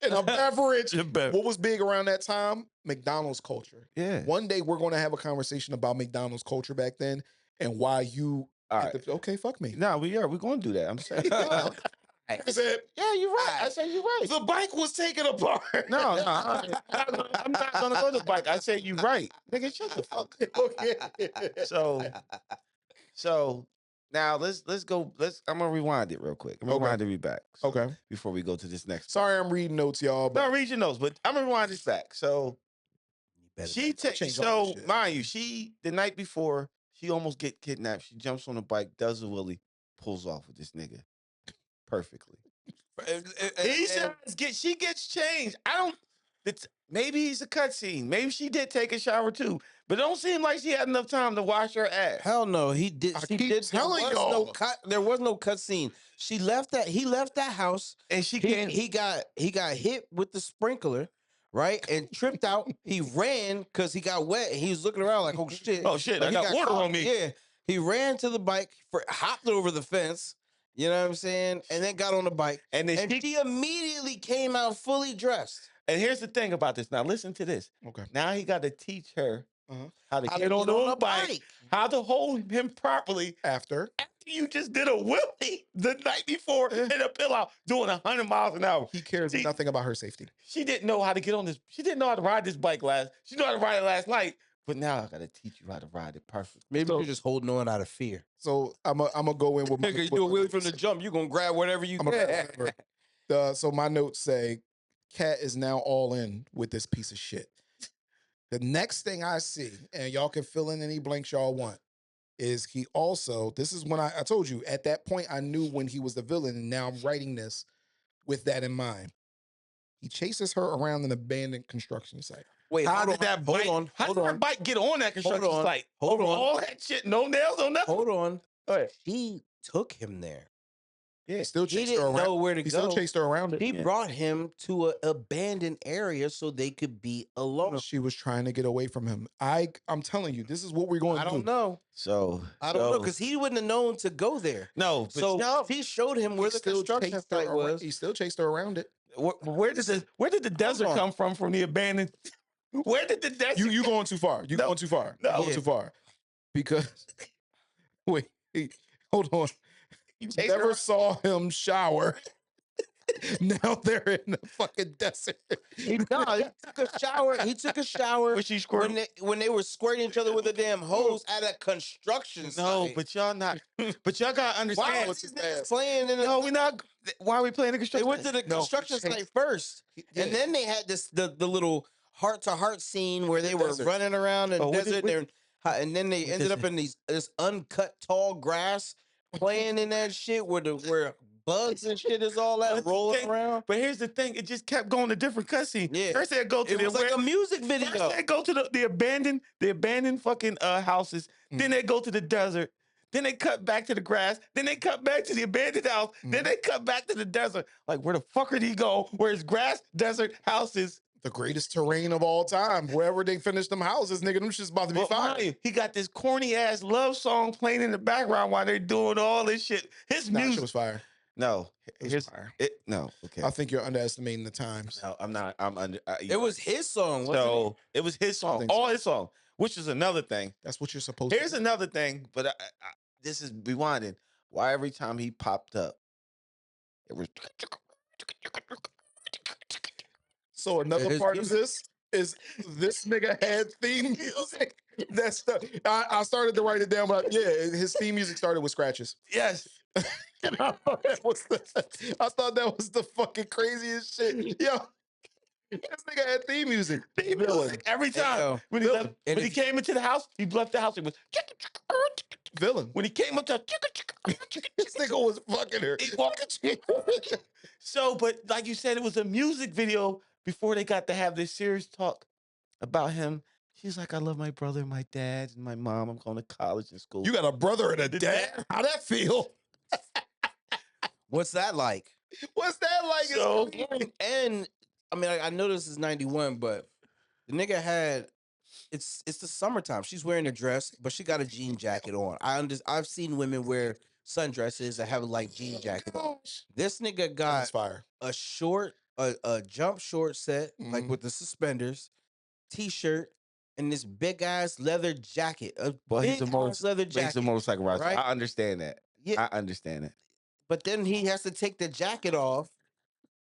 And a beverage. What was big around that time? McDonald's culture. Yeah. One day we're going to have a conversation about McDonald's culture back then and why you. All right. Okay, fuck me. No, we're going to do that. I'm saying. I said, yeah, you're right. I said, you're right. The bike was taken apart. No, I'm not going to go to the bike. I said, you're right. Nigga, shut the fuck up. Okay. So now let's go. I'm going to rewind it real quick. I'm going to rewind it back. So, okay. Before we go to this next. Sorry, I'm reading notes, y'all. No, read your notes, but I'm going to rewind this back. So mind you, the night before, she almost get kidnapped. She jumps on a bike, does a wheelie, pulls off with this nigga. Perfectly. She gets changed. Maybe he's a cutscene. Maybe she did take a shower too, but it don't seem like she had enough time to wash her ass. Hell no, he did. There was no cutscene. He left that house, and he got hit with the sprinkler, right, and tripped out. He ran because he got wet. And he was looking around like, oh shit, like, I got water on me. Yeah, he ran to the bike, hopped over the fence. You know what I'm saying? And then got on the bike. And she immediately came out fully dressed. And here's the thing about this. Now, listen to this. Okay. Now he got to teach her how to get on the bike, how to hold him properly after you just did a wheelie the night before in a pillow doing 100 miles an hour. He cares nothing about her safety. She didn't know how to get on this. She didn't know how to ride this bike She knew how to ride it last night. But now I gotta teach you how to ride it perfect. Maybe you're just holding on out of fear. So I'm gonna go in with my. You do a wheelie from the jump. You're gonna grab whatever you can. So my notes say, Kat is now all in with this piece of shit. The next thing I see, and y'all can fill in any blanks y'all want, is he also. This is when I told you at that point I knew when he was the villain, and now I'm writing this with that in mind. He chases her around an abandoned construction site. Wait, how did that bike get on that construction site? Hold on. All that shit, no nails, no nothing. Hold on. She took him there. Yeah, still chased he her didn't around. know where to he go. Still chased her around it. He brought him to an abandoned area so they could be alone. She was trying to get away from him. I'm telling you, this is what we're going to do. I don't know. I don't know because he wouldn't have known to go there. No. So he showed him where the construction site was. He still chased her around it. Where did the desert come from the abandoned? Where did the desert? You going too far? You going too far? No. You going too far? Because wait, hold on. You never saw him shower. Now they're in the fucking desert. He took a shower. He took a shower when they were squirting each other with a damn hose at a construction site. No, but y'all not. But y'all gotta understand. Why is this playing in No, we're not. Why are we playing the They construction? went to the construction site first, and then they had the little heart to heart scene where they were running around in the desert, and then they ended up in this uncut tall grass, playing in that shit where bugs and shit is all that rolling around. But here's the thing: it just kept going to different cutscenes. Yeah, First they go to it was like a music video. First they go to the abandoned fucking houses. Then they go to the desert. Then they cut back to the grass. Then they cut back to the abandoned house. Then they cut back to the desert. Like, where the fuck did he go? Where's grass, desert, houses? The greatest terrain of all time. Wherever they finish them houses, nigga, them shit's about to be fire. He got this corny ass love song playing in the background while they're doing all this shit. His music was fire. No, it was fire. No, okay. I think you're underestimating the times. No, I'm not. I'm under. It was his song. Wasn't it was his song. All his song, which is another thing. That's what you're supposed to. Here's another thing, but this is rewinding. Why every time he popped up, it was. So another part of this is this nigga had theme music. That's I started to write it down, but his theme music started with scratches. Yes. And I thought that was the fucking craziest shit. Yo, this nigga had theme music. Every time. When he came into the house, he left the house. It was villain. When he came up to this nigga was fucking her. So, but like you said, it was a music video before they got to have this serious talk about him. She's like, I love my brother, my dad, and my mom. I'm going to college and school. You got a brother and a dad? How that feel? What's that like? What's that like? So, and I mean, I know this is 91, but the nigga had it's the summertime. She's wearing a dress, but she got a jean jacket on. I've seen women wear sundresses that have a like jean jacket on. This nigga got a short, a jump short set, like with the suspenders, t-shirt, and this big ass leather jacket. He's a leather jacket. He's a motorcycle rider. Right? I understand that. Yeah. I understand it. But then he has to take the jacket off.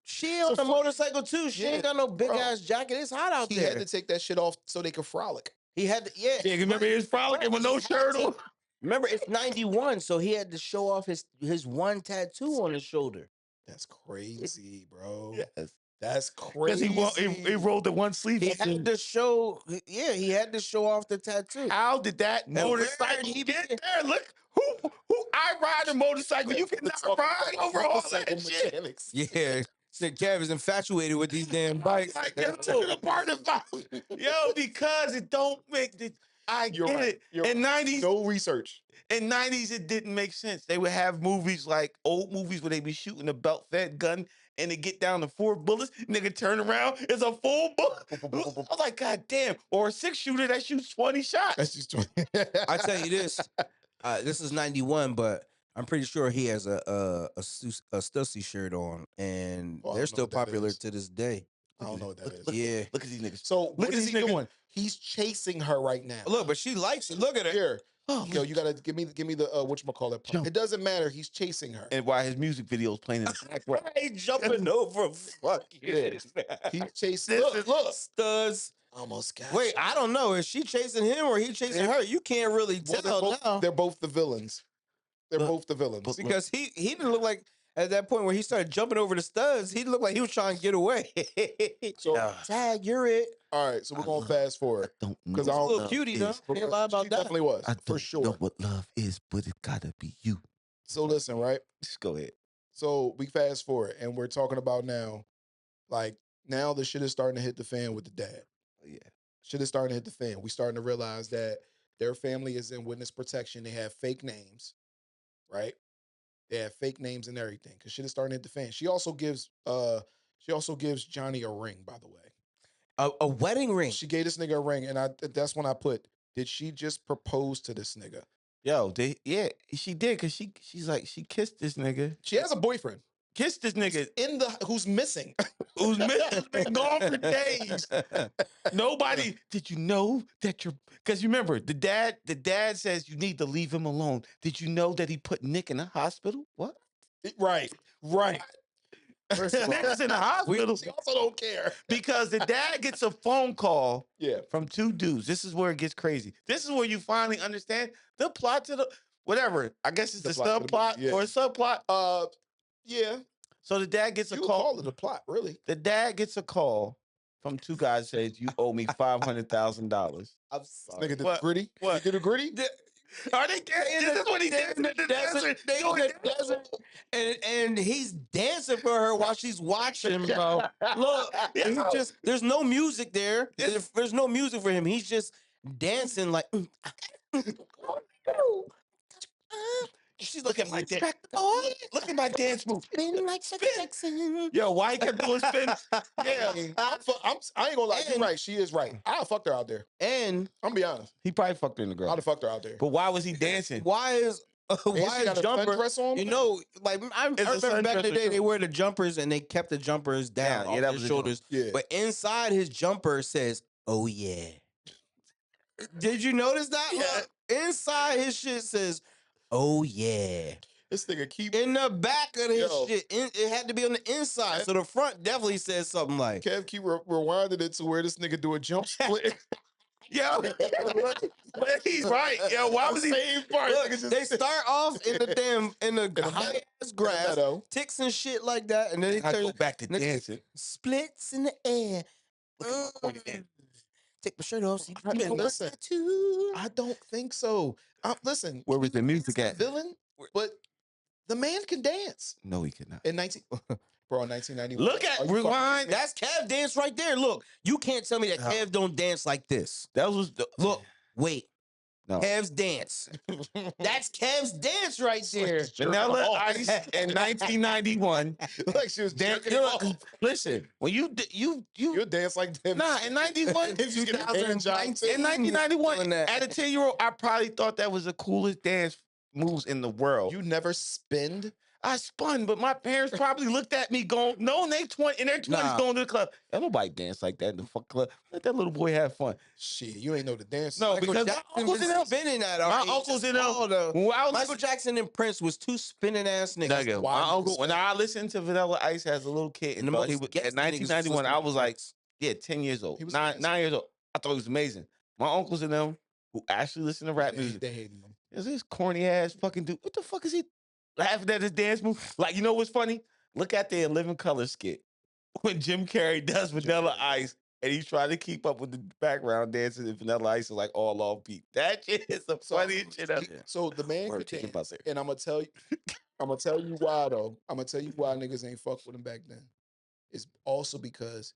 She on the motorcycle too. She ain't got no big ass jacket. It's hot out there. He had to take that shit off so they could frolic. He had to, Yeah, remember he was frolicking with no shirt on. Remember, it's 91, so he had to show off his one tattoo on his shoulder. That's crazy, bro. Yes. That's crazy. Because he rolled the one sleeve. He had to show, he had to show off the tattoo. How did that motorcycle get there? Look, who I ride a motorcycle. You cannot ride over all that shit. Yeah. Said Kev is infatuated with these damn bikes. Yo, because it don't make the. I get it. In 90s, no research. In 90s, it didn't make sense. They would have movies like old movies where they be shooting a belt-fed gun and they get down to 4 bullets. Nigga turn around, it's a full bullet. I was like, God damn. Or a 6-shooter that shoots 20 shots. That's just 20. I tell you this. This is 91, but I'm pretty sure he has a Stussy shirt on, and they're still popular to this day. I don't know what that is. Yeah. Look at these niggas. So what is he doing? He's chasing her right now. Look, but she likes it. Look at her. Here. Yo, you gotta give me the whatchamacallit part. It doesn't matter. He's chasing her. And why his music video is playing in the background. He jumping over. Fuck yeah. He's chasing. Look. Studs. Almost got Wait, I don't know. Is she chasing him or he chasing her? You can't really tell now. They're both the villains. They're both the villains. Because he didn't look like, at that point where he started jumping over the studs, he looked like he was trying to get away. So Tag, you're it. All right, so we're gonna fast forward. Because I don't a little cutie though. Can't lie about she that. definitely was. I for don't sure. know what love is, but it gotta be you. So listen, right? Just go ahead. So we fast forward, and we're talking about now, like now the shit is starting to hit the fan with the dad. Oh, yeah. Shit is starting to hit the fan. We starting to realize that their family is in witness protection. They have fake names, right? They have fake names and everything. Cause shit is starting to hit the fan. She also gives Johnny a ring, by the way. A wedding ring. She gave this nigga a ring, and that's when I put, did she just propose to this nigga? Yo, she did, cause she's like, she kissed this nigga. She has a boyfriend. Kissed this nigga who's missing. Who's missing? Been gone for days. Nobody. Did you know that because you remember the dad says you need to leave him alone. Did you know that he put Nick in the hospital? What? Right. Nick's in the hospital. We also don't care. Because the dad gets a phone call from 2 dudes. This is where it gets crazy. This is where you finally understand the plot to the whatever. I guess it's the subplot or subplot. Yeah. So the dad gets a You call. call it a plot, really. The dad gets a call from two guys says you owe me $500,000. I'm sorry. Nigga did What? gritty. What? You did a gritty. Are they dancing? This is what he dancing in the desert. They in the desert, and he's dancing for her while she's watching, bro. Look, he just there's no music there. There's no music for him. He's just dancing like. She's looking at my dance. Look at my dance move. Spin like Jackson. Yo, why he kept doing spin? Yeah, I ain't gonna lie. You're And- right. She is right. I'd have fucked her out there. And I'm gonna be honest. he probably fucked her in the girl. I'd have fucked her out there. But why was he dancing? why is why she got is a jumper? sundress on? You know, like I It's a remember back in the sundress day, for they sure. wear the jumpers and they kept the jumpers down, Yeah, off that their was a shoulders. Yeah. But inside his jumper says, "Oh yeah." Did you notice that? Yeah. Look, inside his shit says, "Oh yeah." This nigga keep In the back of his Yo. shit, it had to be on the inside. So the front definitely says something like, Kev keep rewinding it to where this nigga do a jump split. Yo, but he's right. Yo, why was he? Same part. Look, Nigga just they start off in the the high ass meadow. grass, meadow. ticks and shit like that, and then he I go turns back to nigga- dancing. splits in the air. Look at my pointy dance. Take my shirt off. So you I can mean, see my listen. tattoo. I don't think so. Listen, Where was the music he's at? the villain, but the man can dance. No, he cannot. In 1991. Look at Are you rewind. That's Kev dance right there. Look, you can't tell me that Kev don't dance like this. That was the Look, wait. No. Kev's dance. That's Kev's dance right there. Vanilla Ice in 1991. like she was Dan- jerking you it know, off. listen, when you You'll dance like them. nah in 91 If you get a hand job, too. in 1991 Doing that. at a 10-year-old I probably thought that was the coolest dance moves in the world. You never spinned. I spun, but my parents probably looked at me going, no, in their 20s Nah. going to the club. Ain't nobody dance like that in the fuck club. Let that little boy have fun. Shit, you ain't know the dance. No, Michael because my Jackson uncles been in them. spinning at My our age. uncles in That's all them. the- When I was Michael Jackson and Prince was two spinning ass niggas. Nigga, Why my you uncle, when I listened to Vanilla Ice as a little kid, And the and most he was, gangsta at niggas was 1991, I listening was to like, Prince. yeah, 10 years old, He was nine amazing. years old. I thought it was amazing. My uncles and them who actually listen to rap music, They hating them. is this corny ass fucking dude? What the fuck is he laughing at his dance move? Like, you know what's funny? Look at the In Living Color skit when Jim Carrey does Vanilla Ice and he's trying to keep up with the background dancing and Vanilla Ice is like all off beat. That shit is the funniest shit ever. So the man Word could to the dance, buzzer. and I'm gonna tell you why though. I'm gonna tell you why niggas ain't fuck with him back then. It's also because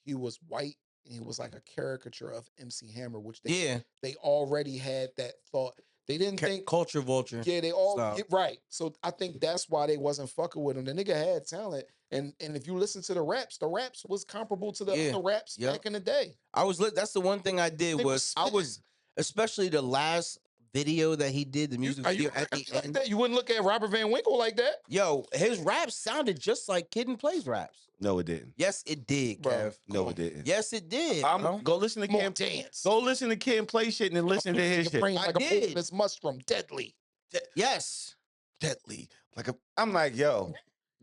he was white and he was like a caricature of MC Hammer, which they already had that thought. They didn't think Culture vulture. yeah, they all style. get right. So I think that's why they wasn't fucking with him. The nigga had talent, and if you listen to the raps was comparable to the Yeah, other raps yep. back in the day. That's the one thing I did They was I was especially the last video that he did, the music Are you video at the like end. that? You wouldn't look at Robert Van Winkle like that, Yo, his raps sounded just like Kid and Play's raps. No, it didn't. Yes, it did, Bro, Kev. No, it didn't. Yes, it did. I'm bro. go listen to Come on, Kid. dance. Go listen to Kid and Play shit and then listen to his Your shit. brain I like a did. poisonous mushroom, deadly. Yes. Deadly. I'm like, yo.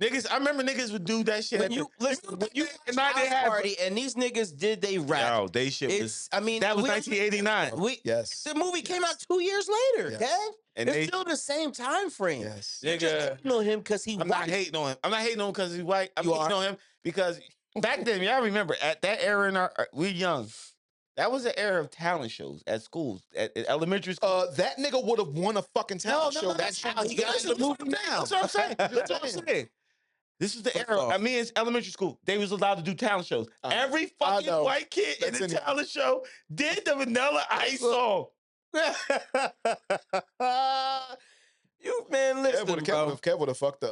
Niggas, I remember niggas would do that shit. When you listen, when you and I didn't have party and these niggas did they rap. Yo, they shit was It's I mean that was we- 1989. We the movie came out 2 years later, Yes. Kev. And It's they still the same time frame. Yes. You just know him because he I'm white. not hating on him. I'm not hating on him because he's white. I'm You hating are. on him because back then, y'all remember at that era in we're young. That was an era of talent shows at schools, at elementary school. That nigga would have won a fucking talent show. That's how he got in the movie now. That's what I'm saying. That's what I'm saying. This is the First era. off- I mean, it's elementary school. They was allowed to do talent shows. Every fucking know. white kid in That's the in it. talent show did the Vanilla Ice song. You man, listen, bro. Kev would have fucked the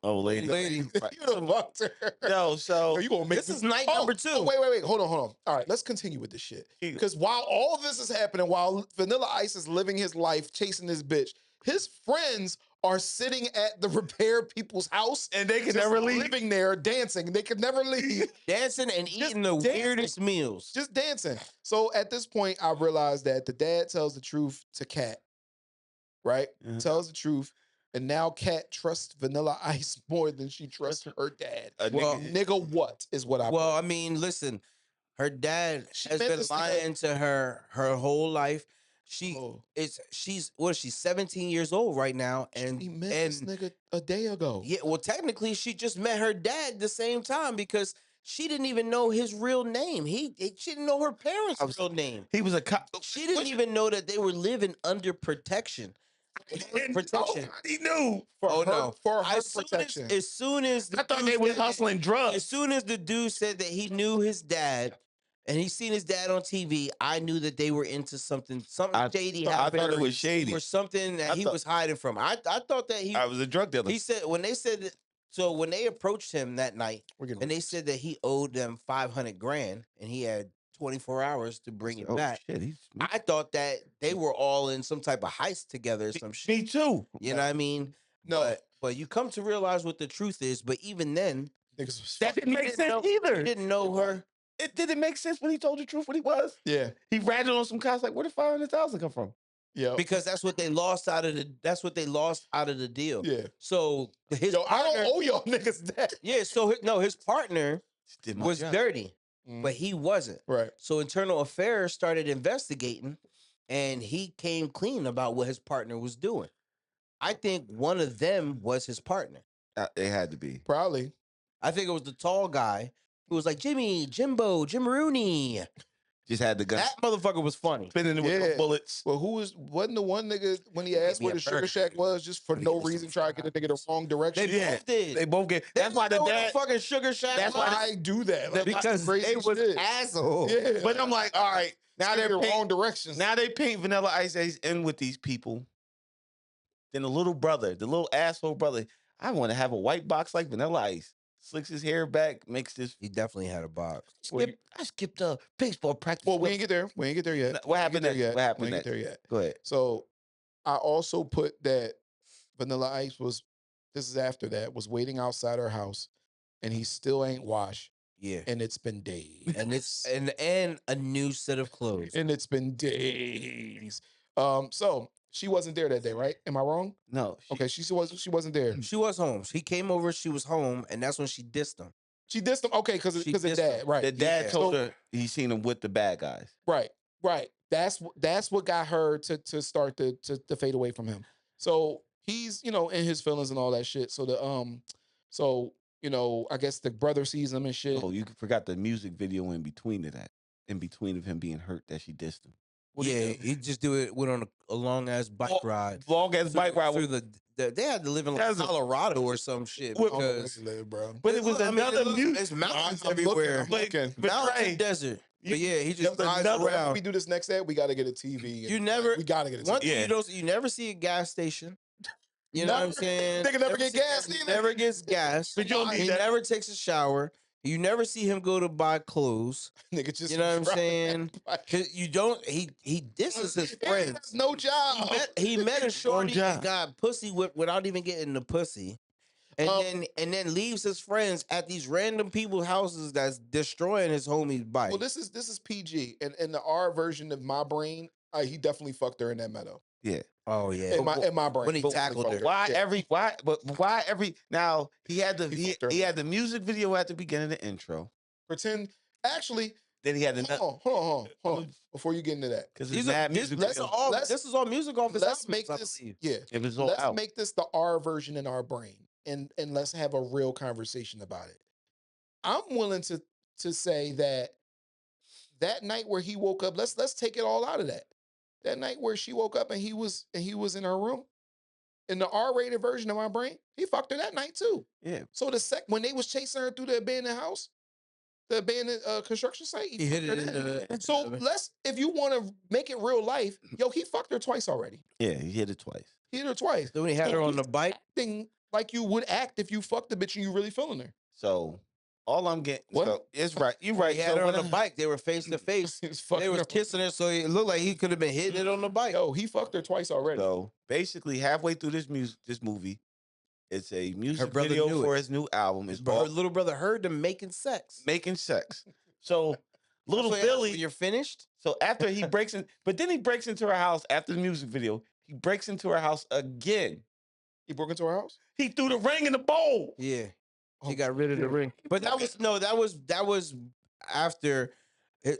Oh, lady. Lady. you would have fucked her. Yo, so Yo, you gonna make This is night number 2. Oh, wait. Hold on. All right, let's continue with this shit. Because while all this is happening, while Vanilla Ice is living his life, chasing this bitch, his friends are sitting at the repair people's house and they can just never leave. living there, dancing. They could never leave. Dancing and eating the dancing. weirdest meals. Just dancing. So at this point, I realized that the dad tells the truth to Kat, right? Mhm. Tells the truth. And now Kat trusts Vanilla Ice more than she trusts her dad. Well, Nigga, what is what I Well, I mean, listen, her dad She has meant been this to lying to her whole life. she's 17 years old right now, and She met this nigga a day ago. yeah, well, technically, she just met her dad the same time because she didn't even know his real name. She didn't know her parents' real name. He was a cop. She didn't even know that they were living under protection. Protection. He knew. For her protection. As soon as I thought they was hustling drugs. As soon as the dude said that he knew his dad and he seen his dad on TV, I knew that they were into something shady. I thought it was shady or something that he was hiding from. I thought that I was a drug dealer. He said when they said that. So when they approached him that night, and they said that he owed them $500,000, and he had 24 hours to bring it back. Shit, I thought that they were all in some type of heist together or some shit. Me too. You know what I mean? No. But you come to realize what the truth is. But even then, that didn't make sense either. He didn't know her. It didn't make sense when he told the truth what he was. Yeah. He ratted on some cops like, where did 500,000 come from? Yeah. Because that's what they lost out of the deal. Yeah. So his I partner, don't owe y'all niggas that. Yeah. So his partner was dirty, Mm. but he wasn't. Right. So Internal Affairs started investigating, and he came clean about what his partner was doing. I think one of them was his partner. It had to be. Probably. I think it was the tall guy who was like, Jimbo, Jim Rooney. Just had the gun. That motherfucker was funny. Spinning it with the bullets. Well, wasn't the one nigga when he asked where the Sugar Shack was just for no reason trying to get the nigga the wrong direction? They both did. They both get. That's why the dad. Fucking Sugar Shack. That's why I do that. Like, because they was assholes. Yeah. But I'm like, all right, now they're the wrong directions. Now they paint Vanilla Ice in with these people. Then the little brother, the little asshole brother, I want to have a white box like Vanilla Ice. Slicks his hair back, makes this. He definitely had a box. I skipped a baseball practice. Well, we ain't get there. We ain't get there yet. What happened next? What happened We ain't next? get there yet. Go ahead. So I also put that Vanilla Ice was, this is after that, was waiting outside her house and he still ain't washed. Yeah. And it's been days. And it's and a new set of clothes. And it's been days. So she wasn't there that day, right? Am I wrong? No. Okay, she wasn't there. She was home. He came over, she was home, and that's when she dissed him. She dissed him. Okay, because of dad, right? The dad told her he seen him with the bad guys. Right. That's what got her to start to fade away from him. So he's in his feelings and all that shit. So I guess the brother sees him and shit. Oh, you forgot the music video in between of that. In between of him being hurt that she dissed him. He just went on a long ass bike ride. Long ass bike ride through they had to live in like Colorado or some shit because bro. But it was another music. It's mountains everywhere. I'm looking. Mountains and desert. But yeah, he just rides around. We do this next ad, we got to get a TV. You never. We got to get a TV. One thing you never see a gas station. You know what I'm saying? Nigga never get gas. He never gets gas. But you don't need he that. never takes a shower. You never see him go to buy clothes. Nigga just, you know what I'm saying? You don't. He disses his friends. He has no job. He met a shorty and got pussy whipped without even getting the pussy, and then leaves his friends at these random people's houses that's destroying his homie's bike. Well, this is PG, and in the R version of my brain, he definitely fucked her in that meadow. Yeah. Oh yeah. In my brain. When he tackled her. Why every now he had the music video at the beginning of the intro. Pretend actually then he had another hold on. Before you get into that. Because this is all music off his Let's make this It was all let's out. make this the R version in our brain and let's have a real conversation about it. I'm willing to say that night where he woke up, let's take it all out of that. That night where she woke up and he was in her room, in the R-rated version of my brain, he fucked her that night too. Yeah. So when they was chasing her through the abandoned house, the abandoned construction site, he hit it into the. So if you want to make it real life, he fucked her twice already. Yeah, he hit it twice. He hit her twice. So when he had her on the bike, acting like you would act if you fucked the bitch and you really feeling her. So all I'm getting, it's right. You're right. He had her on the bike. They were face to face. They was kissing her, so it looked like he could have been hitting it on the bike. Yo, he fucked her twice already. So basically, halfway through this movie, it's a music video for his new album. Her little brother heard them making sex. So little Billy, you're finished. So after he breaks in, but then he breaks into her house after the music video. He breaks into her house again. He broke into her house? He threw the ring in the bowl. Yeah. He got rid of the ring. But that was after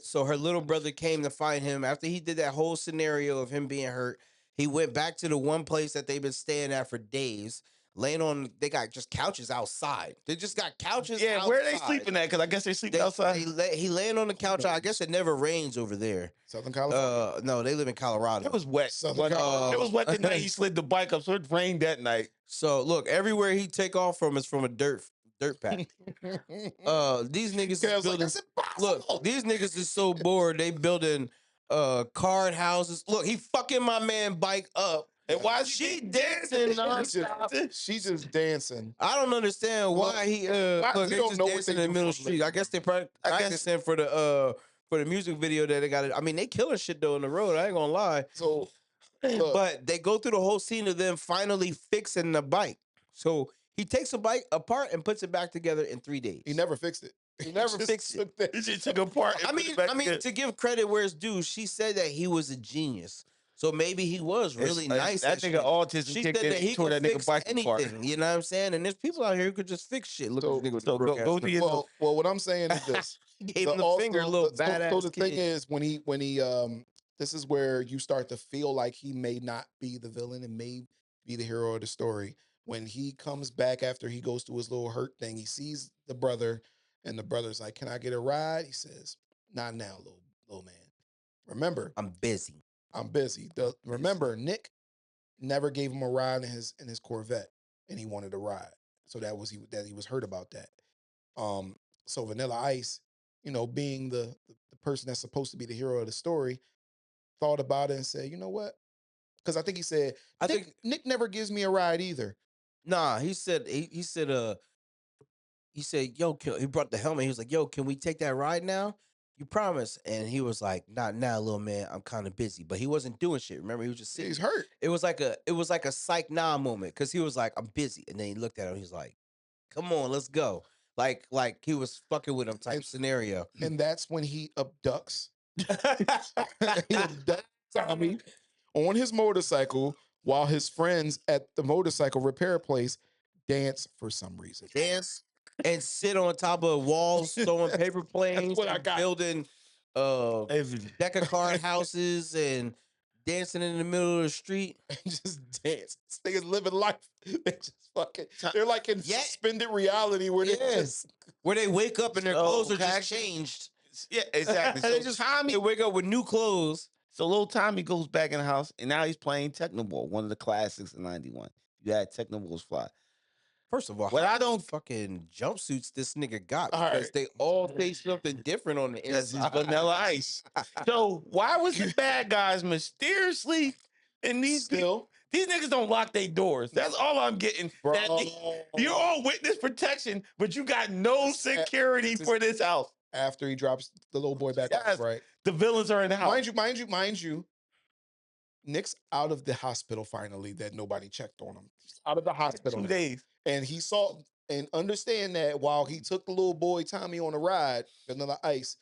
So her little brother came to find him after he did that whole scenario of him being hurt. He went back to the one place that they've been staying at for days, laying on. They got just couches outside. They just got couches. Yeah, outside. where are they sleeping at? Because I guess they sleep outside. He laying on the couch. I guess it never rains over there. Southern California. No, they live in Colorado. It was wet. Southern California. It was wet the night he slid the bike up, so it rained that night. So look, everywhere he take off from is from a dirt pack. These niggas is building. Look, these niggas is so bored. They building card houses. Look, he fucking my man bike up. And why is She dancing nonstop. She's just dancing. I don't understand why he look, they don't just know what dancing they in the do middle of for the street. I guess they practicing for the music video that they got. I mean, they killing shit though in the road. I ain't gonna lie. So, look, But they go through the whole scene of them finally fixing the bike. So he takes a bike apart and puts it back together in 3 days. he never fixed it. He never just fixed it. took He just took apart. I mean, to give credit where it's due, she said that he was a genius. So maybe he was really nice. That at nigga shit. autism She kicked said that in. he Tore could that nigga fix bike apart. anything. You know what I'm saying? And there's people out here who could just fix shit. Look at this nigga with the broke go ass to your well, what I'm saying is this. He gave him the finger, little badass. So the thing kid. is, when he this is where you start to feel like he may not be the villain and may be the hero of the story. When he comes back after he goes through his little hurt thing, he sees the brother, and the brother's like, "Can I get a ride?" He says, "Not now, little man. Remember, I'm busy. I'm busy." Remember, Nick never gave him a ride in his Corvette, and he wanted a ride, so that he was hurt about that. So Vanilla Ice, being the person that's supposed to be the hero of the story, thought about it and said, "You know what?" Because I think he said, I think Nick never gives me a ride either. Nah, he said yo, he brought the helmet. He was like, yo, can we take that ride now? You promise? And he was like, not now, little man. I'm kind of busy. But he wasn't doing shit. Remember, he was just sitting. He's hurt. It was like a psych nah moment because he was like, I'm busy. And then he looked at him. He's like, come on, let's go. Like he was fucking with him type scenario. And that's when he abducts. He abducts Tommy on his motorcycle while his friends at the motorcycle repair place dance for some reason. Dance and sit on top of walls, throwing paper planes, what I got. building deck of card houses and dancing in the middle of the street. And just dance. This nigga's living life. They just they're like in suspended reality where where they wake up and their clothes are just changed. Yeah, exactly. They just Tommy wake up with new clothes. So little Tommy goes back in the house, and now he's playing Techno Ball, one of the classics in '91. You had Techno Balls fly. First of all, what I don't fucking jumpsuits this nigga got All because right. they all say something different on the Because inside. it's Vanilla Ice. So why was the bad guys mysteriously in these these niggas don't lock their doors? That's all I'm getting. Bro. You're on witness protection, but you got no security for this house. After he drops the little boy back off, right? The villains are in the house. Mind you, Nick's out of the hospital finally that nobody checked on him. He's out of the hospital. 2 days. And he saw and understand that while he took the little boy Tommy on a ride, Vanilla Ice,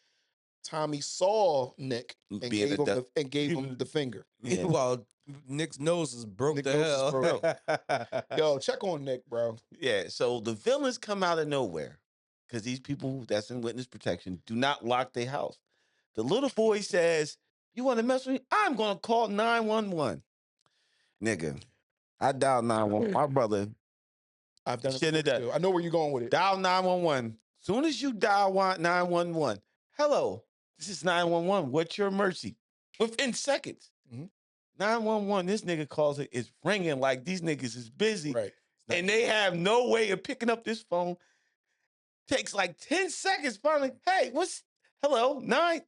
Tommy saw Nick and gave him the finger. Yeah. While Nick's nose is broke to hell. Yo, check on Nick, bro. Yeah, so the villains come out of nowhere because these people that's in witness protection do not lock their house. The little boy says, "You want to mess with me? I'm going to call 911." Nigga, I dialed 911. My brother. I've done it too. I know where you're going with it. Dial 911. Soon as you dial 911, hello, this is 911. What's your emergency? Within seconds. 911, this nigga calls it, it's ringing like these niggas is busy. Right. And they have no way of picking up this phone. Takes like 10 seconds finally. Hey, hello, 9.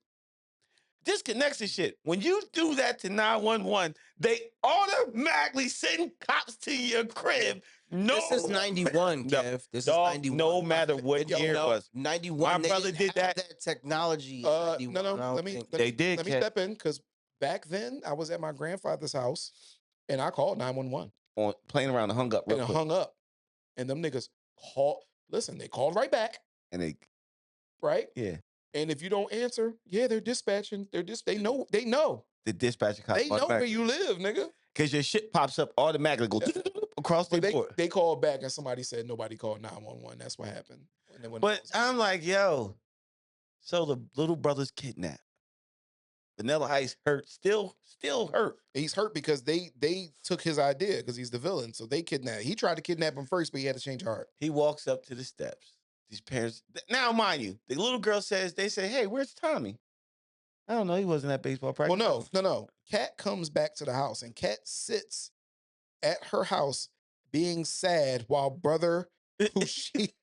Disconnects the shit. When you do that to 911, they automatically send cops to your crib. No, this is 91, Kev. This is 91. No matter what year it was. 91. My brother did that. Technology. No. Let me step in because back then I was at my grandfather's house and I called 911 on playing around and hung up. And hung up, and them niggas called. Listen, they called right back, and right. Yeah. And if you don't answer, they're dispatching. They know. The dispatching cops. They know where you live, nigga. Because your shit pops up automatically, go across the board. They called back and somebody said nobody called 911. That's what happened. But I'm like, yo, So the little brother's kidnapped. Vanilla Ice hurt, still hurt. He's hurt because they took his idea because he's the villain. So they kidnapped. He tried to kidnap him first, but he had to change heart. He walks up to the steps. These parents, now mind you, the little girl they say, hey, where's Tommy? I don't know. He wasn't at baseball practice. Well, no. Kat comes back to the house and Kat sits at her house being sad while brother, who she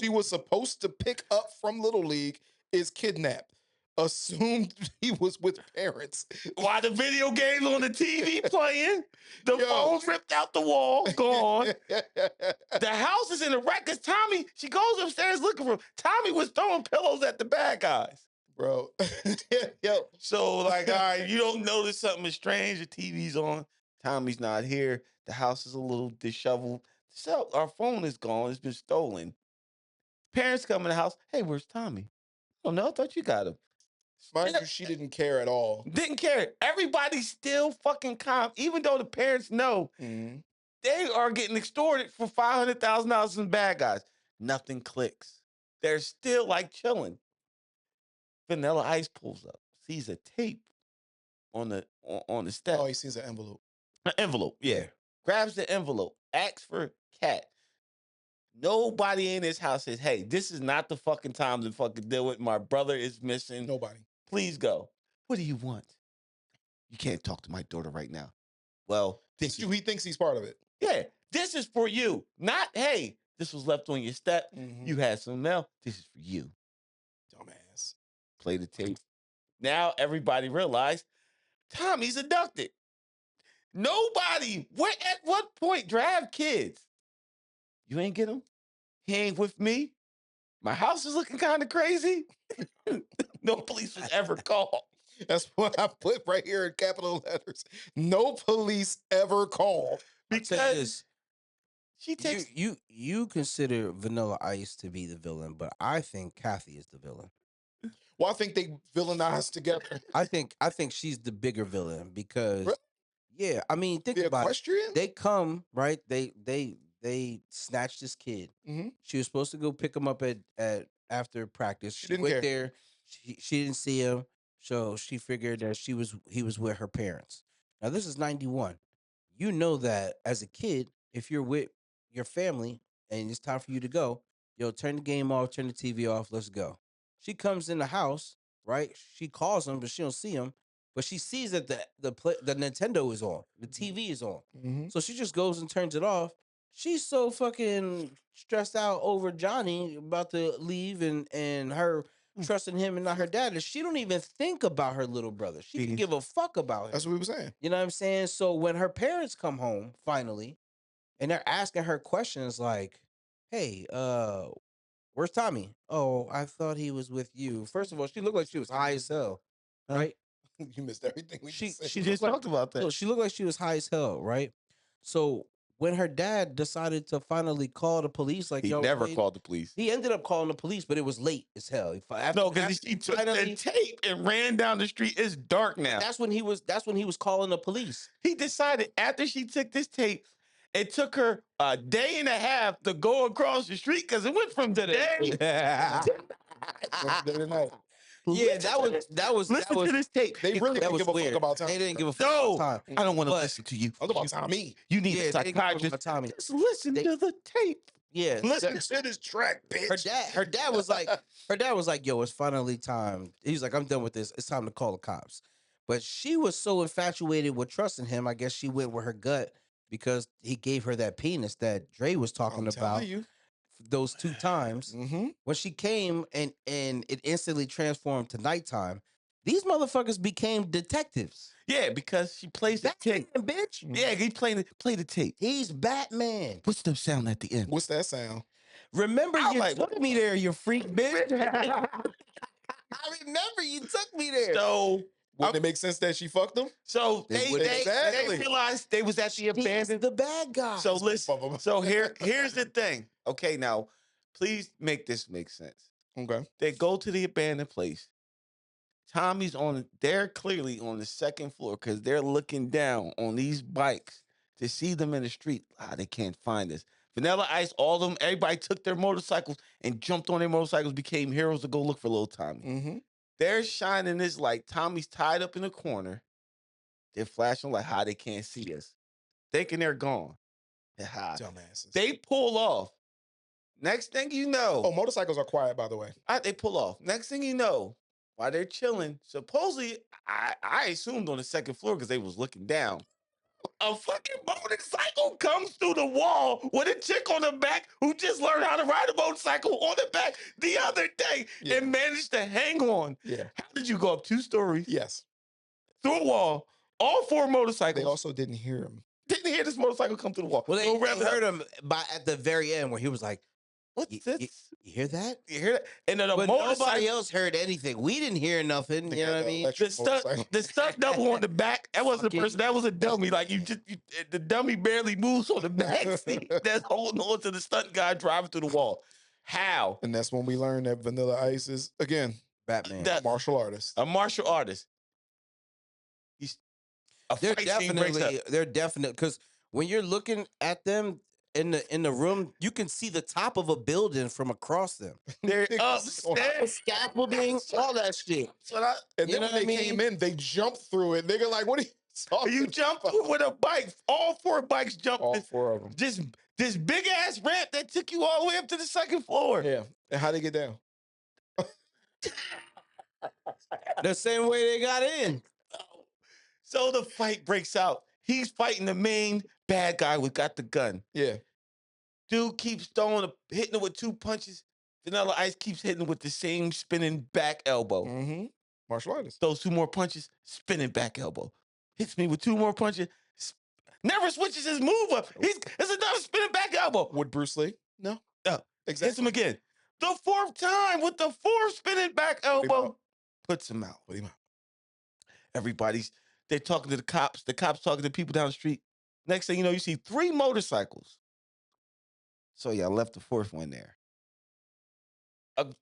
was supposed to pick up from Little League, is kidnapped. Assumed he was with parents. While the video games on the TV playing, the phone ripped out the wall, gone. The house is in a wreck because Tommy, she goes upstairs looking for him. Tommy was throwing pillows at the bad guys. Bro. So, like, all right, you don't notice something is strange. The TV's on. Tommy's not here. The house is a little disheveled. So, our phone is gone. It's been stolen. Parents come in the house. Hey, where's Tommy? Oh, no, I thought you got him. Mind you, she didn't care at all. Didn't care. Everybody's still fucking calm, even though the parents know they are getting extorted for $500,000 from bad guys. Nothing clicks. They're still like chilling. Vanilla Ice pulls up, sees a tape on the step. Oh, he sees an envelope. An envelope, yeah. Grabs the envelope, asks for Kat. Nobody in this house says, hey, this is not the fucking time to fucking deal with. My brother is missing. Nobody. Please go. What do you want? You can't talk to my daughter right now. Well, he thinks he's part of it. Yeah, this is for you. Not, hey, this was left on your step. You had some mail. This is for you. Dumbass. Play the tape. Now everybody realized Tommy's abducted. Nobody. At what point do I have kids? You ain't get him? He ain't with me? My house is looking kind of crazy. No police was ever called. That's what I put right here in capital letters. No police ever called. Because she takes you consider Vanilla Ice to be the villain, but I think Kathy is the villain. Well, I think they villainized together. I think she's the bigger villain because yeah, I mean, think about it. They come, right? They snatched this kid. She was supposed to go pick him up at after practice. She went there. She didn't see him, so she figured that he was with her parents. Now this is 91. You know that as a kid, if you're with your family and it's time for you to go, turn the game off, turn the TV off, let's go. She comes in the house, right? She calls him, but she don't see him. But she sees that the Nintendo is on, the TV is on. So she just goes and turns it off. She's so fucking stressed out over Johnny about to leave and her trusting him and not her dad that she don't even think about her little brother. She can give a fuck about him. That's what we were saying. You know what I'm saying? So when her parents come home finally, and they're asking her questions like, "Hey, where's Tommy? Oh, I thought he was with you." First of all, she looked like she was high as hell, right? You missed everything we she said. just talked about that. So she looked like she was high as hell, right? So when her dad decided to finally call the police, like he never called the police. He ended up calling the police, but it was late as hell. No, because he took the tape and ran down the street. It's dark now. That's when he was calling the police. He decided after she took this tape, it took her a day and a half to go across the street because it went from today to night. Yeah, that was. Listen to this tape. They really didn't give a fuck about Tommy. They didn't give a fuck about Tommy. I don't want to listen to you. I was about Tommy. You need a psychiatrist. Tommy. Just listen to the tape. Yeah, listen to this track, bitch. Her dad was like, "Yo, it's finally time." He's like, "I'm done with this. It's time to call the cops." But she was so infatuated with trusting him. I guess she went with her gut because he gave her that penis that Dre was talking about. Those 2 times when she came and it instantly transformed to nighttime. These motherfuckers became detectives. Yeah, because she plays the tape, bitch. Yeah, he play the tape. He's Batman. What's the sound at the end? What's that sound? Remember you took me there, you freak bitch. I remember you took me there. So wouldn't it make sense that she fucked him? So they realized they was at the abandoned. The bad guy. So listen. So here's the thing. Okay, now please make this make sense. Okay. They go to the abandoned place. Tommy's they're clearly on the 2nd floor because they're looking down on these bikes to see them in the street. They can't find us. Vanilla Ice, all of them, everybody took their motorcycles and jumped on their motorcycles, became heroes to go look for little Tommy. Mm-hmm. They're shining this light. Tommy's tied up in a corner. They're flashing like how they can't see us, thinking they're gone. Dumbasses. They pull off. Next thing you know, Oh, motorcycles are quiet, by the way. they pull off. Next thing you know, while they're chilling, supposedly, I assumed on the second floor because they was looking down. A fucking motorcycle comes through the wall with a chick on the back who just learned how to ride a motorcycle on the back the other day and managed to hang on. Yeah. How did you go up 2 stories? Yes. Through a wall, all 4 motorcycles. They also didn't hear him. Didn't hear this motorcycle come through the wall. Well, they heard him at the very end where he was like, "What's this? You hear that? You hear that?" And then But nobody else heard anything. We didn't hear nothing. You know what I mean? The stunt double on the back. That wasn't a person. That was a dummy. Like the dummy barely moves on the back seat. That's holding on to the stunt guy driving through the wall. How? And that's when we learned that Vanilla Ice is again Batman, martial artist. A martial artist. They're definitely because when you're looking at them in the room, you can see the top of a building from across them. They're upstairs, scaffolding, all that shit. And then when they came in, they jumped through it. Nigga, like, what are you talking You jumped through with a bike. All 4 bikes jumped. All 4 of them. Just this big ass ramp that took you all the way up to the second floor. Yeah. And how'd they get down? The same way they got in. So the fight breaks out. He's fighting the main bad guy who got the gun. Yeah. Dude keeps hitting him with 2 punches. Vanilla Ice keeps hitting him with the same spinning back elbow. Mm-hmm. Martial artist. Those 2 more punches, spinning back elbow. Hits me with 2 more punches. Never switches his move up. It's another spinning back elbow. Would Bruce Lee? No. Exactly. Hits him again. The 4th time with the 4th spinning back elbow. Puts him out. Put him out. They're talking to the cops. The cops talking to people down the street. Next thing you know, you see 3 motorcycles. So yeah, I left the 4th one there.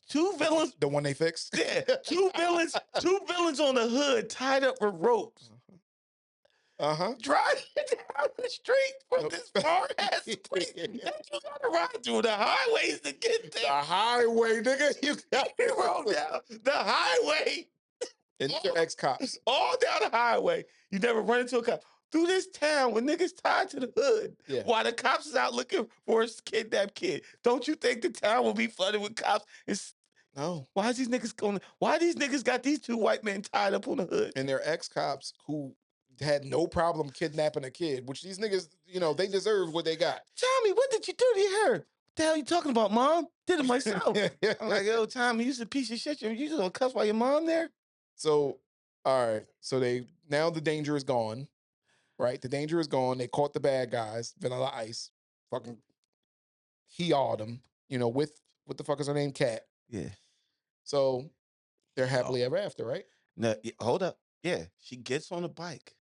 2 villains. The one they fixed? Yeah, 2 villains. 2 villains on the hood tied up with ropes. Driving down the street from this far ass street that you gotta ride through the highways to get there. The highway, nigga. You got to roll down the highway. And they're ex-cops. All down the highway. You never run into a cop. Through this town with niggas tied to the hood. Yeah. While the cops is out looking for a kidnapped kid. Don't you think the town will be flooded with cops? No. Why these niggas got these 2 white men tied up on the hood? And they're ex-cops who had no problem kidnapping a kid, which these niggas, they deserve what they got. Tommy, what did you do to her? What the hell you talking about, Mom? Did it myself. I'm like, yo, Tommy, you a piece of shit. You just gonna cuss while your mom there? So, all right. So now the danger is gone, right? The danger is gone. They caught the bad guys, Vanilla Ice. Fucking, he awed them, with, what the fuck is her name? Cat. Yeah. So they're happily ever after, right? No, hold up. Yeah. She gets on a bike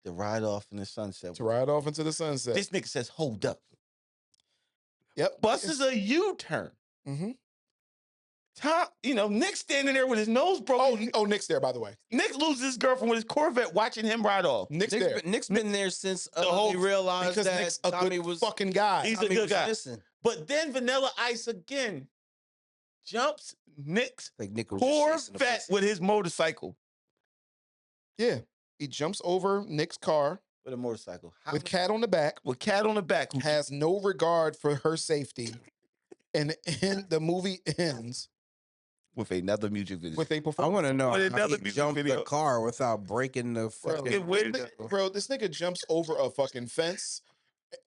to ride off in the sunset. To ride off into the sunset. This nigga says, hold up. Yep. Busts a U-turn. Mm-hmm. Nick's standing there with his nose broken. Oh, Nick's there, by the way. Nick loses his girlfriend with his Corvette watching him ride off. Nick's there. Nick's been there since he realized because that Nick's Tommy good was fucking guy. He's Tommy a good was guy. missing. But then Vanilla Ice again jumps Nick's Like Nick was just chasing the Corvette pussy. with his motorcycle. Yeah. He jumps over Nick's car With a motorcycle. with Cat on the back. With Cat on the back. Has no regard for her safety. And the movie ends With another music video. with a I performance. want to know With how another he music jumped video. the car without breaking the fucking This nigga jumps over a fucking fence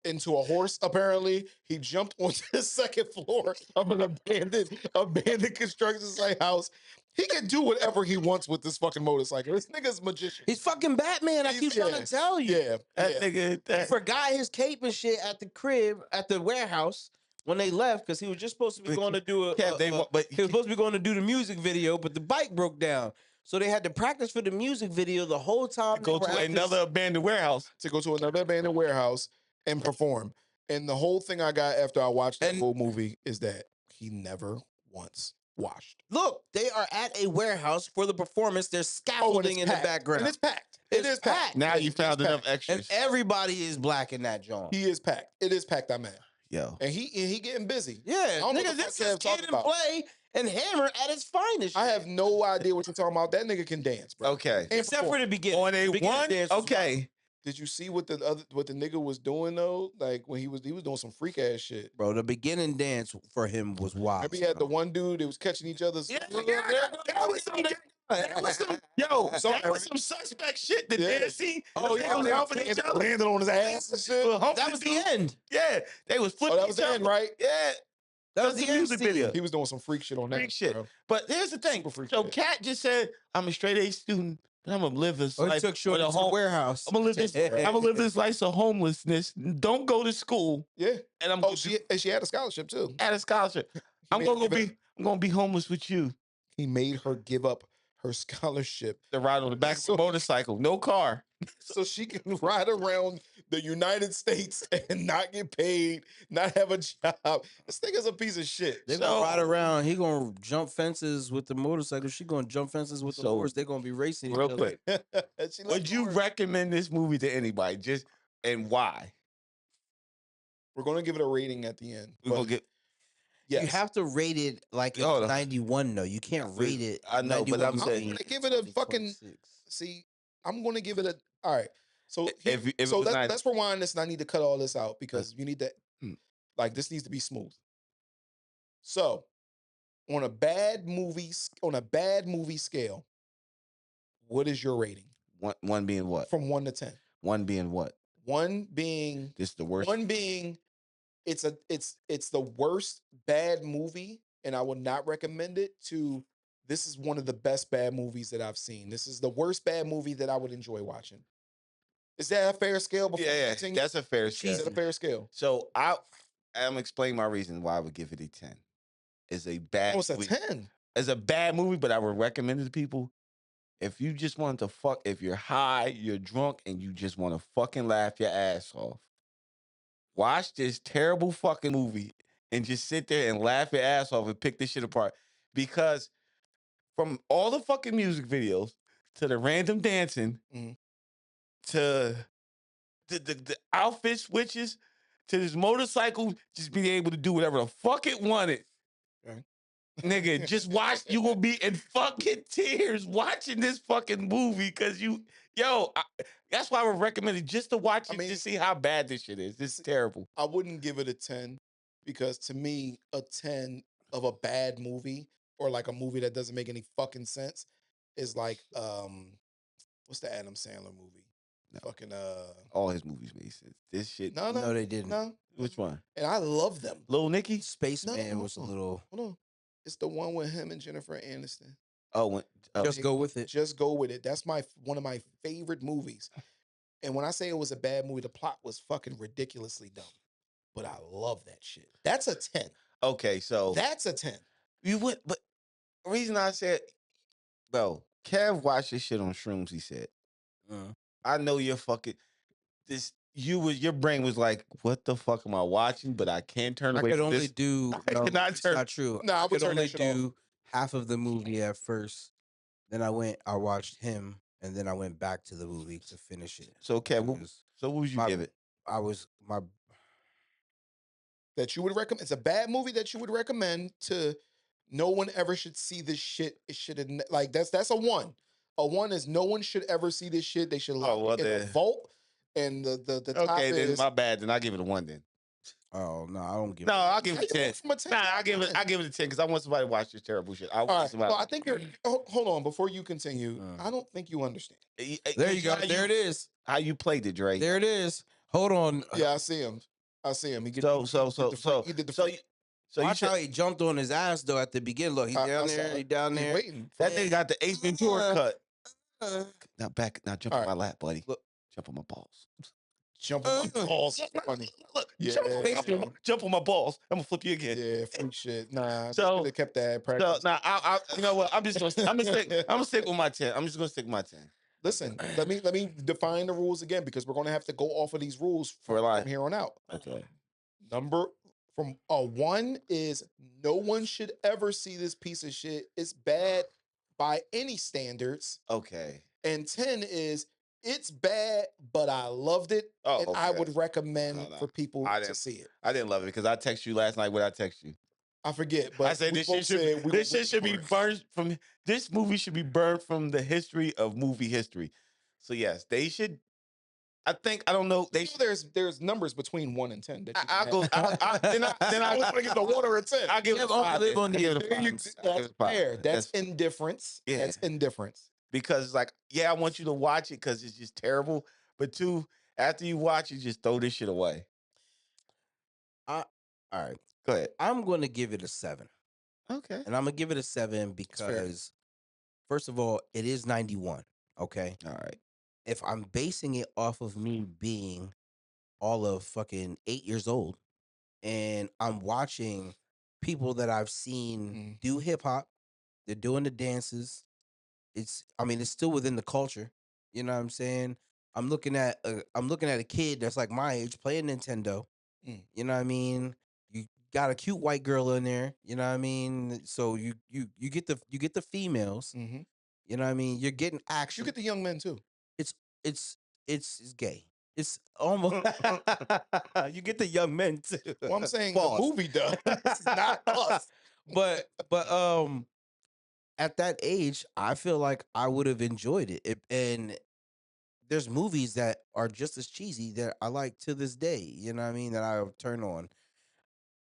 into a horse. Apparently, he jumped onto the second floor of an abandoned construction site house. He can do whatever he wants with this fucking motorcycle. This nigga's magician. He's fucking Batman. I keep trying to tell you. Yeah, That nigga. He forgot his cape and shit at the crib, at the warehouse when they left, because he was just supposed to be going to do he was supposed to be going to do the music video, but the bike broke down. So they had to practice for the music video the whole time. Go to another abandoned warehouse. To go to another abandoned warehouse and perform. And the whole thing I got after I watched that whole movie is that he never once washed. Look, they are at a warehouse for the performance. There's scaffolding in the background. And it's packed. It is packed. Now you found enough And extras. everybody is black in that joint. He is packed. It is packed, I'm at. Yo. And he getting busy. I Yeah, don't know what nigga, the this fuck is Kev talking Kid and about. Play and Hammer at its finest. I have no idea what you're talking about. That nigga can dance, bro. Okay. And Except for the beginning. On a The beginning one, dance was okay. did you see what the nigga was doing though? Like when he was doing some freak ass shit. bro. The beginning dance for him was wild. Remember he had the one dude that was catching each other's. That was some, yo, that was some suspect shit. The dancing. Oh yeah, was helping each other. landed on his ass and shit. That was the end. Yeah, they was flipping. Oh, that was the end, right? Yeah, That was that's the the end music scene. video. He was doing some freak shit on that. Freak shit. Bro. But here's the thing. Super freak So shit. Kat just said, "I'm a straight A student, but I'm gonna live this Oh, he life took Shorty with to the warehouse. I'm gonna live this. I'm gonna live this life of homelessness. Don't go to school, Yeah. and I'm Oh, she had a scholarship too. at a scholarship. I'm gonna be homeless with you. He made her give up her scholarship To ride on the back of a motorcycle, no car. so she can ride around the United States and not get paid, not have a job. This nigga's a piece of shit. They're gonna ride around. He gonna jump fences with the motorcycle. She gonna jump fences with the So, horse. They're gonna be racing each Real other. quick, would you recommend this movie to anybody? Just and why? We're gonna give it a rating at the end. We're gonna get. Yes. You have to rate it like Hold on. 91 though. You can't rate it. I know, but 91 I'm saying- I'm gonna give it a fucking. 26. See, I'm gonna give it a. All right. So If it so was nine- let's rewind this, and I need to cut all this out because you need to. Hmm. Like this needs to be smooth. So, on a bad movie scale, what is your rating One being what? from 1 to 10? One being what? 1 being This the worst. 1 being it's the worst bad movie, and I would not recommend it. To this is one of the best bad movies that I've seen. This is the worst bad movie that I would enjoy watching. Is that a fair scale? Before we Yeah, continue? that's a fair Is scale. that a fair scale? So I'm explaining my reason why I would give it a 10. It's a bad. Oh, it's a movie. 10. It's a bad movie, but I would recommend it to people. If you just want to fuck, if you're high, you're drunk, and you just want to fucking laugh your ass off, watch this terrible fucking movie and just sit there and laugh your ass off and pick this shit apart. Because from all the fucking music videos to the random dancing Mhm. to the outfit switches to this motorcycle just being able to do whatever the fuck it wanted. Right. Nigga, just watch. You will be in fucking tears watching this fucking movie because that's why I would recommend it just to watch it to see how bad this shit is. This is terrible. I wouldn't give it a 10 because to me, a 10 of a bad movie or like a movie that doesn't make any fucking sense is like what's the Adam Sandler movie? No. Fucking All his movies made sense. This shit. No, they didn't. No. Which one? And I love them. Lil Nicky? Spaceman was a little. Hold on. It's the one with him and Jennifer Aniston. Oh, Just go with it. Just go with it. That's one of my favorite movies. And when I say it was a bad movie, the plot was fucking ridiculously dumb. But I love that shit. That's a 10. Okay, so That's a 10. you went, but the reason I said, bro, Kev watched this shit on shrooms. He said, I know you're fucking this. Your brain was like, what the fuck am I watching? But I can't turn away. I could from only this. do. No, it's not true. No, I I would could turn only that shit off. do half of the movie at first. Then I watched him, and then I went back to the movie to finish it. So, Kev, Because what would you give it? That you would recommend. It's a bad movie that you would recommend to no one ever should see this shit. It should like that's a 1. A 1 is no one should ever see this shit. They should lock it in a vault. And the top Okay, then is my bad. Then I'll give it a 1 then. Oh no, I don't give. No, I'll give it a 10. From a 10 Nah, I'll give it a 10 because I want somebody to watch this terrible shit. All right, so I think you're. Hold on, before you continue, I don't think you understand. There you go. There it is. How you played it, Dre? There it is. Hold on. Yeah, I see him. He did So watch how he jumped on his ass though at the beginning. Look, he's down there. He's down there. Waiting. That nigga got the Ace Ventura cut. Now jump on my lap, buddy. Look. Jump on my balls. Jump on my balls. Funny. Look, Yeah. jump on my balls. I'm gonna flip you again. Yeah, freak shit. Nah, So- they kept that So practice. now, you know what? I'm gonna stick with my 10. I'm just gonna stick with my 10 Listen, let me define the rules again because we're gonna have to go off of these rules for life. from here on out. Okay. Number from a 1 is no one should ever see this piece of shit. It's bad by any standards. Okay. And 10 is It's bad, but I loved it, Oh, and I okay. would recommend No. for people I to didn't. see it. I didn't love it because I texted you last night. What I text you? I forget, I but said we this both shit should said we this were shit should be looking for it. burned from this movie should be burned from the history of movie history. So yes, they should. I think I don't know. They You should. know, there's numbers between 1 and 10 that you can I'll go. Then I I was gonna give it a 1 or a 10. I'll give it a five. live on I give it a There you, five. that's I give it a five. fair. That's indifference. Yeah. That's indifference. Because it's like, yeah, I want you to watch it because it's just terrible. But two, after you watch it, just throw this shit away. All right. Go ahead. I'm going to give it a 7. Okay. And I'm going to give it a 7 because, first of all, it is 91. Okay. All right. If I'm basing it off of me being all of fucking 8 years old and I'm watching people that I've seen do hip hop, they're doing the dances. It's still within the culture. You know what I'm saying? I'm looking at a kid that's like my age playing Nintendo. You know what I mean? You got a cute white girl in there. You know what I mean? So you get the females. You know what I mean? You're getting action. You get the young men too. It's gay. It's almost you get the young men too. Well, I'm saying Pause. the movie does, not us. But at that age, I feel like I would have enjoyed it. And there's movies that are just as cheesy that I like to this day. You know what I mean? That I'll turn on.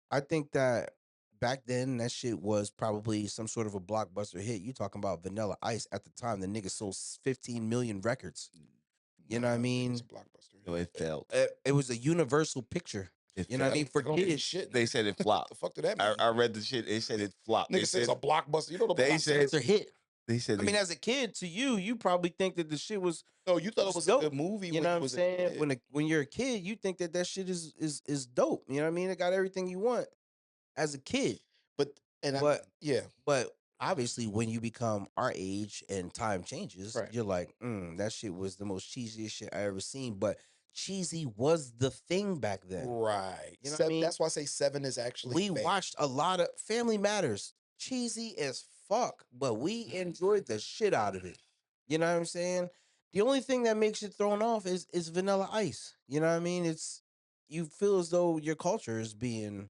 I think that back then that shit was probably some sort of a blockbuster hit. You talking about Vanilla Ice at the time? The nigga sold 15 million records. You know what I mean? It's a blockbuster. No, it failed. It was a universal picture. You know what I mean? For kids, shit. They said it flopped. The fuck did that mean? I read the shit. They said it flopped. Nigga They said said it's a blockbuster. You know the they blockbuster. said it's a hit. They said I mean, as a kid, to you probably think that the shit was. No, you thought it was dope. a good movie. You when know you what I'm was a saying? kid. When you're a kid, you think that shit is dope. You know what I mean? It got everything you want as a kid. But obviously, when you become our age and time changes, Right. you're like, that shit was the most cheesiest shit I ever seen. But cheesy was the thing back then. Right. You know what I mean? That's why I say 7 is actually We fair. watched a lot of Family Matters, cheesy as fuck, but we enjoyed the shit out of it. You know what I'm saying? The only thing that makes it thrown off is Vanilla Ice. You know what I mean? It's you feel as though your culture is being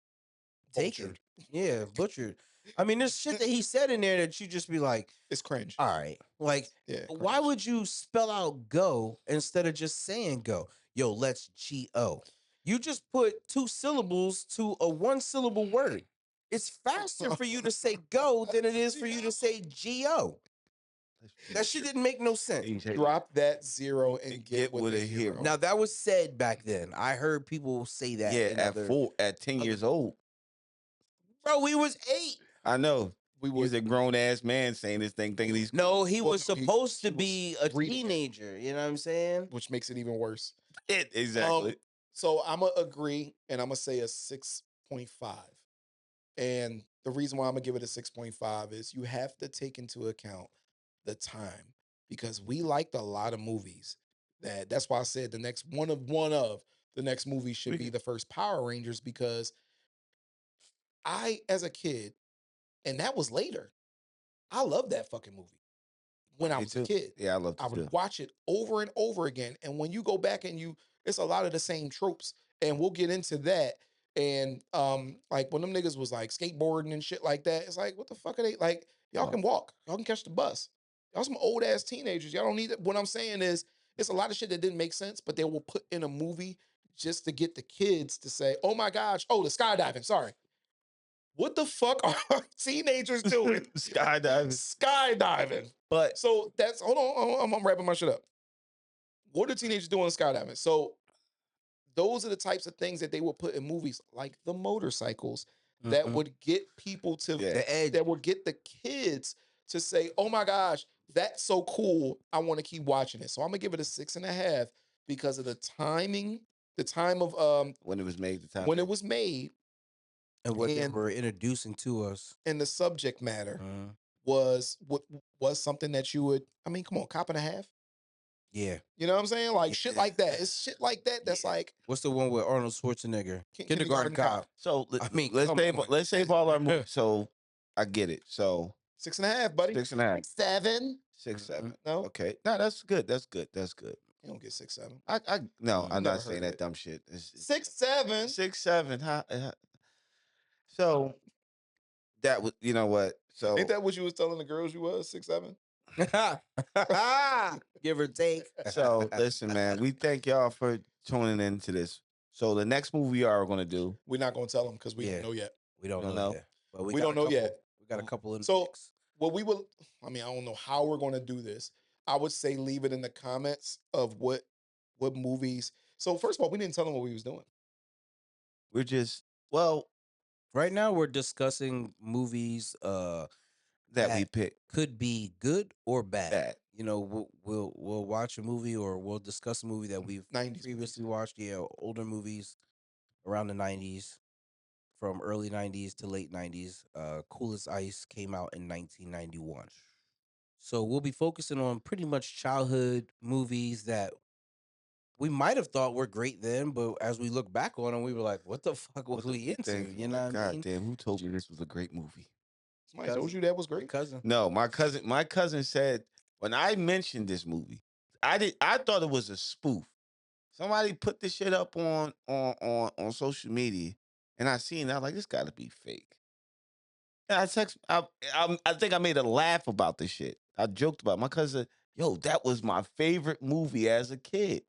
taken. Butchered. Yeah, butchered. I mean, there's shit that he said in there that you just be like, It's cringe. all right. Like, Yeah, why cringe. would you spell out go instead of just saying go? Yo, let's G-O. You just put 2 syllables to a 1-syllable word. It's faster for you to say go than it is for you to say G-O. That shit didn't make no sense. Drop that 0 and get with a hero. Now, that was said back then. I heard people say that. Yeah, at 10 years old. Bro, we was 8. I know. We He was a grown ass man saying this thing, thinking he's No, he was no, he supposed to was be a reading it. teenager. You know what I'm saying? Which makes it even worse. exactly. So I'm going to agree, and I'm going to say a 6.5. And the reason why I'm going to give it a 6.5 is you have to take into account the time. Because we liked a lot of movies. That's why I said the next one of the next movie should be the first Power Rangers, because I, as a kid, and that was later, I loved that fucking movie when I was a kid. Yeah, I loved it I would too. watch it over and over again. And when you go back and it's a lot of the same tropes, and we'll get into that. And like when them niggas was like skateboarding and shit like that, it's like, what the fuck are they like? Y'all can walk, y'all can catch the bus. Y'all some old ass teenagers. Y'all don't need it. What I'm saying is, it's a lot of shit that didn't make sense, but they will put in a movie just to get the kids to say, "Oh my gosh, the skydiving." Sorry, what the fuck are teenagers doing? Skydiving. But So that's hold on. I'm wrapping my shit up. What are teenagers doing skydiving? So those are the types of things that they will put in movies, like the motorcycles, that would get people to The edge. that would get the kids to say, "Oh my gosh, that's so cool. I want to keep watching it." So I'm gonna give it a 6.5 because of the timing, the time of when it was made, when it was made, And what they were introducing to us. and the subject matter was something that you would. I mean, come on, cop and a half. Yeah. You know what I'm saying? Like shit like that. It's shit like that. That's like, What's the one with Arnold Schwarzenegger? Kindergarten Cop. So let's save all our movies. So I get it. So 6.5, buddy. 6.5. 7. 6, 7. No. Okay. No, that's good. That's good. You don't get 6'7". No, I'm never not saying heard of that it. dumb shit. 6'7". 6'7". So that was, you know what? So Ain't that what you was telling the girls you was 6'7"? Give or take. So listen, man, we thank y'all for tuning into this. So the next movie we are going to do, We're not gonna tell them because we Yeah. don't know yet. We don't Don't know know. yet. But We got don't a know couple- yet. We got a couple in the So mix. what we will, I mean, I don't know how we're gonna do this. I would say leave it in the comments of what movies. So first of all, we didn't tell them what we was doing. we're just, well, Right now we're discussing movies that we picked. could be good or bad. Bad. You know, we'll watch a movie or we'll discuss a movie that we've 90s previously watched. Yeah, older movies around the 90s, from early 90s to late 90s. Cool as Ice came out in 1991. So we'll be focusing on pretty much childhood movies that we might have thought were great then, but as we look back on them, we were like, "What the fuck was we into?" You know what I God mean? damn, who told me this was a great movie? Somebody told you that was great. Cousin. No, my cousin said when I mentioned this movie, I thought it was a spoof. Somebody put this shit up on social media, and I seen it. I was like, this got to be fake. And I think I made a laugh about this shit. I joked about it. My cousin. Yo, that was my favorite movie as a kid.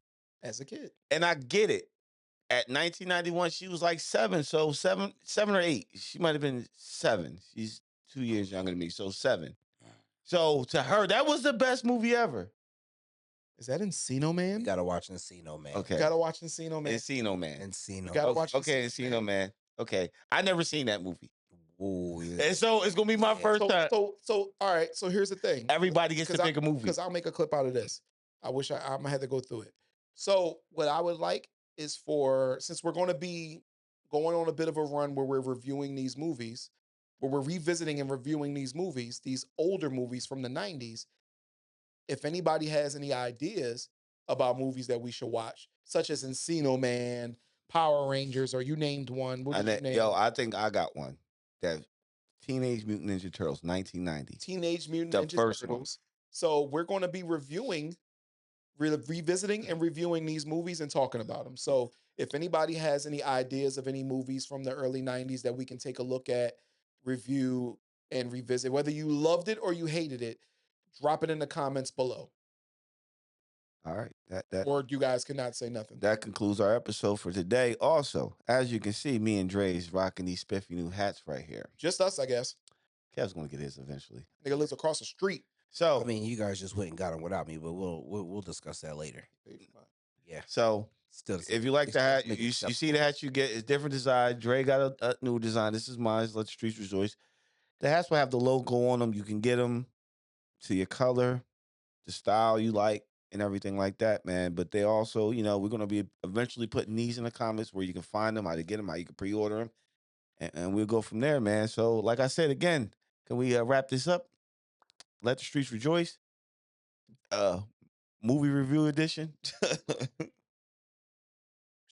As a kid, And I get it. At 1991, she was like 7, so 7 or 8. She might have been 7. She's 2 years younger than me, so 7. So to her, that was the best movie ever. is that Encino Man? You gotta watch Encino Man. Okay. You gotta watch Encino Man. Encino Man. Encino. You gotta watch. Okay, Encino Man. Okay, I never seen that movie, Oh, yeah. and so it's gonna be my first time. So all right. So here's the thing. Everybody gets to pick a movie. Because I'll make a clip out of this. I wish I had to go through it. So what I would like is for, since we're going to be going on a bit of a run where we're reviewing these movies, where we're revisiting and reviewing these movies, these older movies from the 90s. If anybody has any ideas about movies that we should watch, such as Encino Man, Power Rangers, or you named one. What did you name? Yo, I think I got one. That Teenage Mutant Ninja Turtles, 1990. Teenage Mutant The Ninja first one. Turtles. So we're going to be revisiting and reviewing these movies and talking about them. So if anybody has any ideas of any movies from the early 90s that we can take a look at, review, and revisit, whether you loved it or you hated it, drop it in the comments below. All right, that Or you guys cannot say nothing. that concludes our episode for today. Also, as you can see, me and Dre's rocking these spiffy new hats right here. Just us, I guess. Kev's gonna get his eventually. Nigga lives across the street. So I mean, you guys just went and got them without me, but we'll discuss that later. Yeah. So Still, if you like the hat, make it you see the hat you get. It's different design. Dre got a new design. This is mine. Let the streets rejoice. The hats will have the logo on them. You can get them to your color, the style you like, and everything like that, man. But they also, you know, we're gonna be eventually putting these in the comments where you can find them, how to get them, how you can pre-order them, and we'll go from there, man. So, like I said again, can we wrap this up? Let the streets rejoice. Movie review edition.